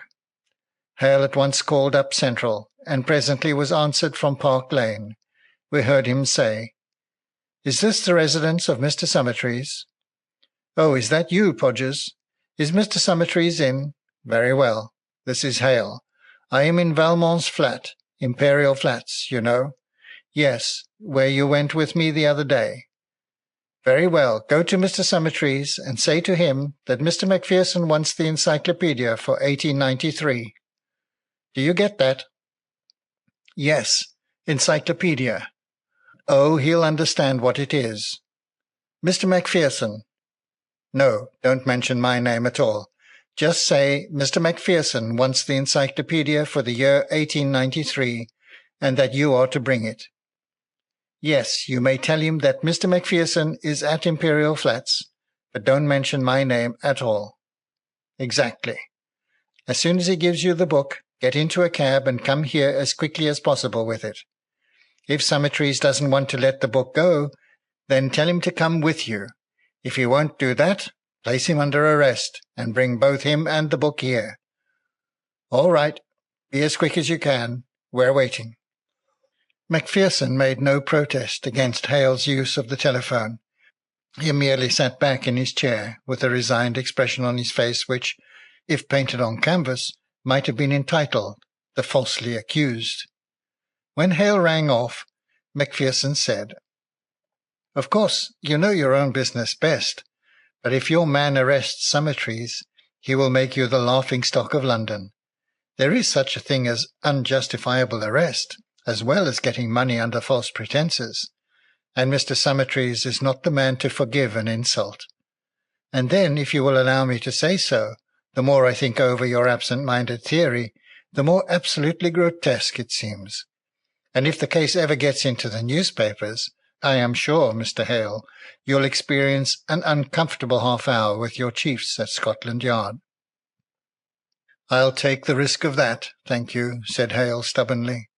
Speaker 2: Hale at once called up Central, and presently was answered from Park Lane. We heard him say, "Is this the residence of Mr. Summertrees?" "Oh, is that you, Podgers? Is Mr. Summertrees in? Very well. This is Hale. I am in Valmont's flat, Imperial Flats, you know. Yes, where you went with me the other day. Very well. Go to Mr. Summertrees and say to him that Mr. Macpherson wants the encyclopedia for 1893. Do you get that?" "Yes, encyclopedia. Oh, he'll understand what it is. Mr. Macpherson." "No, don't mention my name at all. Just say Mr. Macpherson wants the encyclopedia for the year 1893, and that you are to bring it. Yes, you may tell him that Mr. Macpherson is at Imperial Flats, but don't mention my name at all." "Exactly. As soon as he gives you the book, get into a cab and come here as quickly as possible with it. If Summertrees doesn't want to let the book go, then tell him to come with you. If he won't do that, place him under arrest and bring both him and the book here." "All right. Be as quick as you can. We're waiting." Macpherson made no protest against Hale's use of the telephone. He merely sat back in his chair with a resigned expression on his face which, if painted on canvas, might have been entitled "The Falsely Accused." When Hale rang off, Macpherson said, "Of course, you know your own business best, but if your man arrests Summertrees, he will make you the laughing-stock of London. There is such a thing as unjustifiable arrest, as well as getting money under false pretences, and Mr. Summertrees is not the man to forgive an insult. And then, if you will allow me to say so, the more I think over your absent-minded theory, the more absolutely grotesque it seems. And if the case ever gets into the newspapers, I am sure, Mr. Hale, you'll experience an uncomfortable half-hour with your chiefs at Scotland Yard." "I'll take the risk of that, thank you," said Hale stubbornly.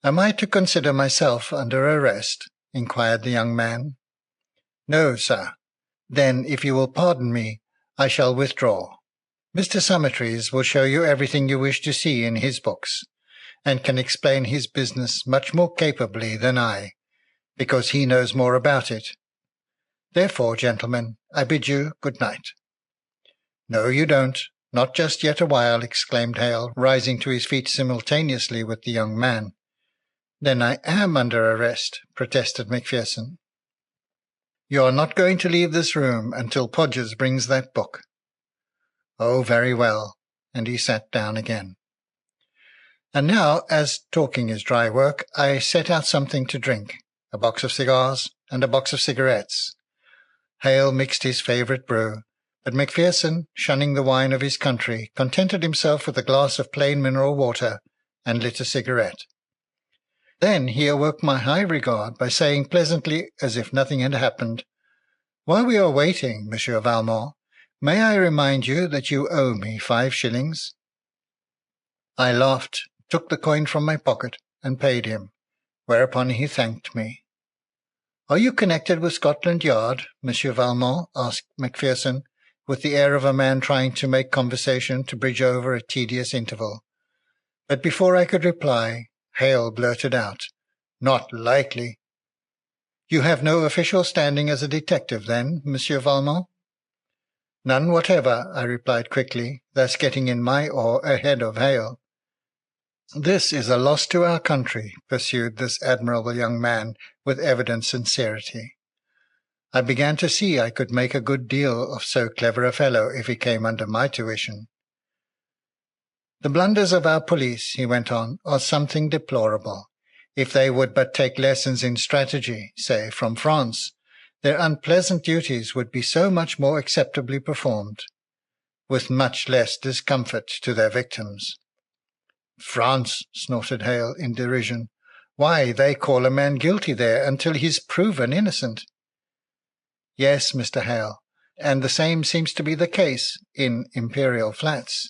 Speaker 2: "Am I to consider myself under arrest?" inquired the young man. "No, sir." "Then, if you will pardon me, I shall withdraw. Mr. Summertrees will show you everything you wish to see in his books, and can explain his business much more capably than I, because he knows more about it. Therefore, gentlemen, I bid you good night." "No, you don't. Not just yet awhile," exclaimed Hale, rising to his feet simultaneously with the young man. "Then I am under arrest," protested Macpherson. "You are not going to leave this room until Podgers brings that book." "Oh, very well," and he sat down again. And now, as talking is dry work, I set out something to drink, a box of cigars and a box of cigarettes. Hale mixed his favourite brew, but Macpherson, shunning the wine of his country, contented himself with a glass of plain mineral water and lit a cigarette. Then he awoke my high regard by saying pleasantly, as if nothing had happened, "While we are waiting, Monsieur Valmont, may I remind you that you owe me 5 shillings?" I laughed, took the coin from my pocket, and paid him, whereupon he thanked me. "Are you connected with Scotland Yard, Monsieur Valmont?" asked Macpherson, with the air of a man trying to make conversation to bridge over a tedious interval. But before I could reply, Hale blurted out, "Not likely." "You have no official standing as a detective, then, Monsieur Valmont?" "None whatever," I replied quickly, thus getting in my oar ahead of Hale. "This is a loss to our country," pursued this admirable young man with evident sincerity. I began to see I could make a good deal of so clever a fellow if he came under my tuition. "The blunders of our police," he went on, "are something deplorable. If they would but take lessons in strategy, say, from France, their unpleasant duties would be so much more acceptably performed, with much less discomfort to their victims." "France!" snorted Hale in derision. "Why, they call a man guilty there until he's proven innocent." "Yes, Mr. Hale, and the same seems to be the case in Imperial Flats.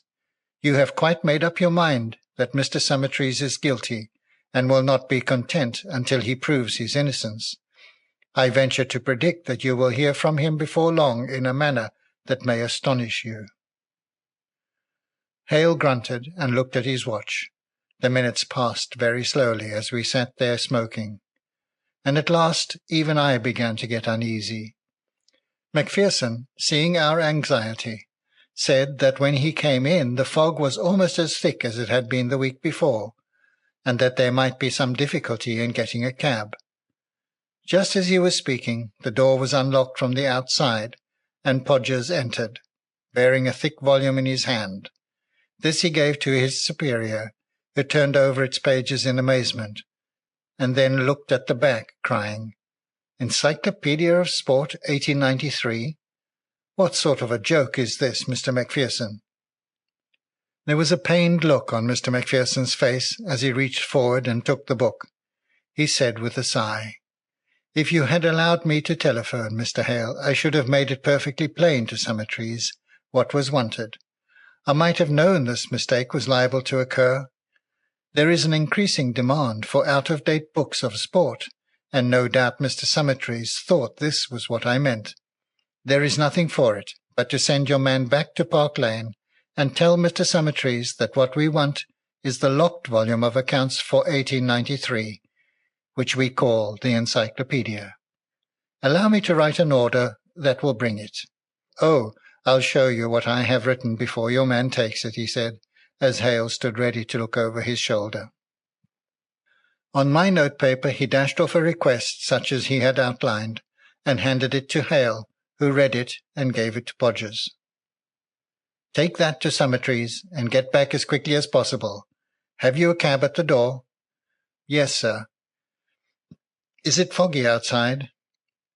Speaker 2: You have quite made up your mind that Mr. Summertrees is guilty, and will not be content until he proves his innocence. I venture to predict that you will hear from him before long in a manner that may astonish you." Hale grunted and looked at his watch. The minutes passed very slowly as we sat there smoking, and at last even I began to get uneasy. Macpherson, seeing our anxiety, said that when he came in the fog was almost as thick as it had been the week before, and that there might be some difficulty in getting a cab. Just as he was speaking, the door was unlocked from the outside, and Podgers entered, bearing a thick volume in his hand. This he gave to his superior, who turned over its pages in amazement, and then looked at the back, crying, "Encyclopedia of Sport, 1893? What sort of a joke is this, Mr. Macpherson?" There was a pained look on Mr. Macpherson's face as he reached forward and took the book. He said with a sigh, "If you had allowed me to telephone, Mr. Hale, I should have made it perfectly plain to Summertrees what was wanted. I might have known this mistake was liable to occur. There is an increasing demand for out-of-date books of sport, and no doubt Mr. Summertrees thought this was what I meant. There is nothing for it but to send your man back to Park Lane and tell Mr. Summertrees that what we want is the locked volume of accounts for 1893, which we call the Encyclopedia. Allow me to write an order that will bring it." "Oh, I'll show you what I have written before your man takes it," he said, as Hale stood ready to look over his shoulder. On my notepaper he dashed off a request such as he had outlined, and handed it to Hale, who read it and gave it to Podgers. "Take that to Summertrees, and get back as quickly as possible. Have you a cab at the door?" "Yes, sir." "Is it foggy outside?"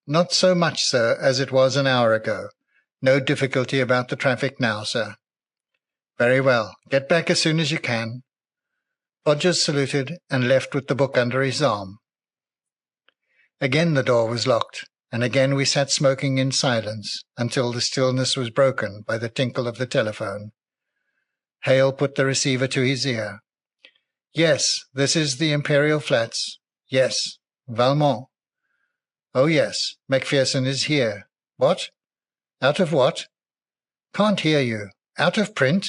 Speaker 2: "Not so much, sir, as it was an hour ago. No difficulty about the traffic now, sir." "Very well. Get back as soon as you can." Podgers saluted and left with the book under his arm. Again the door was locked, and again we sat smoking in silence until the stillness was broken by the tinkle of the telephone. Hale put the receiver to his ear. "Yes, this is the Imperial Flats. Yes, Valmont. Oh yes, Macpherson is here. What? Out of what? Can't hear you. Out of print?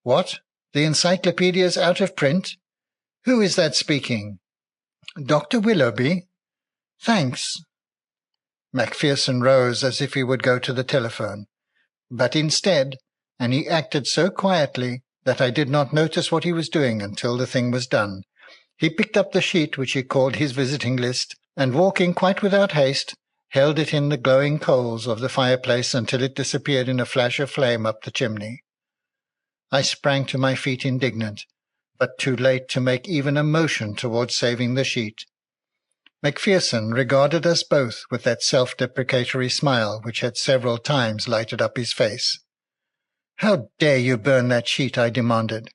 Speaker 2: What? The Encyclopedia's out of print? Who is that speaking? Dr. Willoughby? Thanks." Macpherson rose as if he would go to the telephone, but instead, and he acted so quietly that I did not notice what he was doing until the thing was done, he picked up the sheet which he called his visiting list, and walking quite without haste, held it in the glowing coals of the fireplace until it disappeared in a flash of flame up the chimney. I sprang to my feet indignant, but too late to make even a motion towards saving the sheet. Macpherson regarded us both with that self-deprecatory smile which had several times lighted up his face. "How dare you burn that sheet?" I demanded.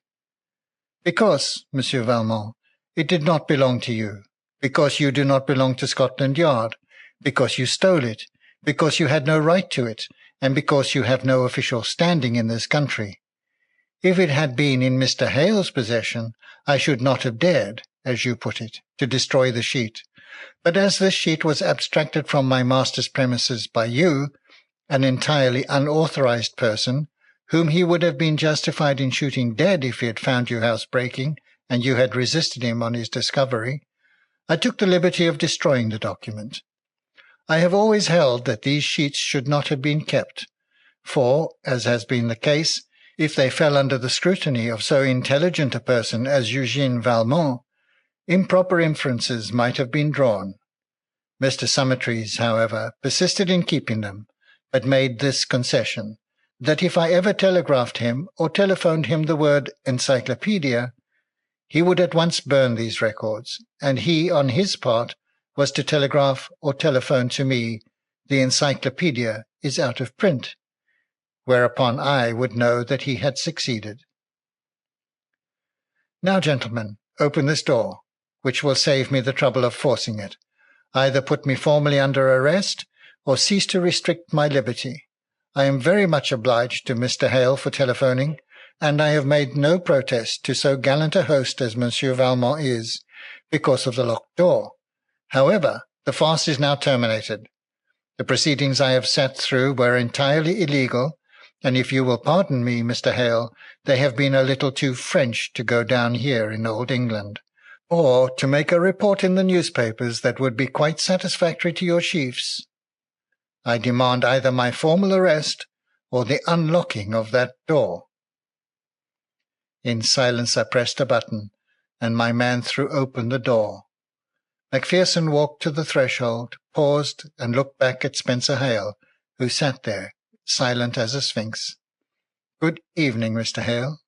Speaker 2: "Because, Monsieur Valmont, it did not belong to you, because you do not belong to Scotland Yard, because you stole it, because you had no right to it, and because you have no official standing in this country. If it had been in Mr. Hale's possession, I should not have dared, as you put it, to destroy the sheet. But as this sheet was abstracted from my master's premises by you, an entirely unauthorized person, whom he would have been justified in shooting dead if he had found you housebreaking, and you had resisted him on his discovery, I took the liberty of destroying the document. I have always held that these sheets should not have been kept, for, as has been the case, if they fell under the scrutiny of so intelligent a person as Eugène Valmont, improper inferences might have been drawn. Mr. Summertrees, however, persisted in keeping them, but made this concession, that if I ever telegraphed him or telephoned him the word encyclopedia, he would at once burn these records, and he, on his part, was to telegraph or telephone to me, "The encyclopedia is out of print," whereupon I would know that he had succeeded. "Now, gentlemen, open this door, which will save me the trouble of forcing it. Either put me formally under arrest, or cease to restrict my liberty. I am very much obliged to Mr. Hale for telephoning, and I have made no protest to so gallant a host as Monsieur Valmont is, because of the locked door. However, the farce is now terminated. The proceedings I have sat through were entirely illegal, And if you will pardon me, Mr. Hale, they have been a little too French to go down here in old England, or to make a report in the newspapers that would be quite satisfactory to your chiefs. I demand either my formal arrest or the unlocking of that door." In silence I pressed a button, and my man threw open the door. Macpherson walked to the threshold, paused, and looked back at Spencer Hale, who sat there, silent as a sphinx. "Good evening, Mr. Hale."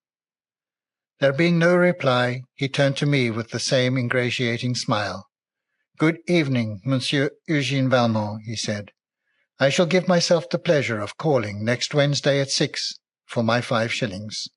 Speaker 2: There being no reply, he turned to me with the same ingratiating smile. "Good evening, Monsieur Eugène Valmont," he said. "I shall give myself the pleasure of calling next Wednesday at 6 for my 5 shillings."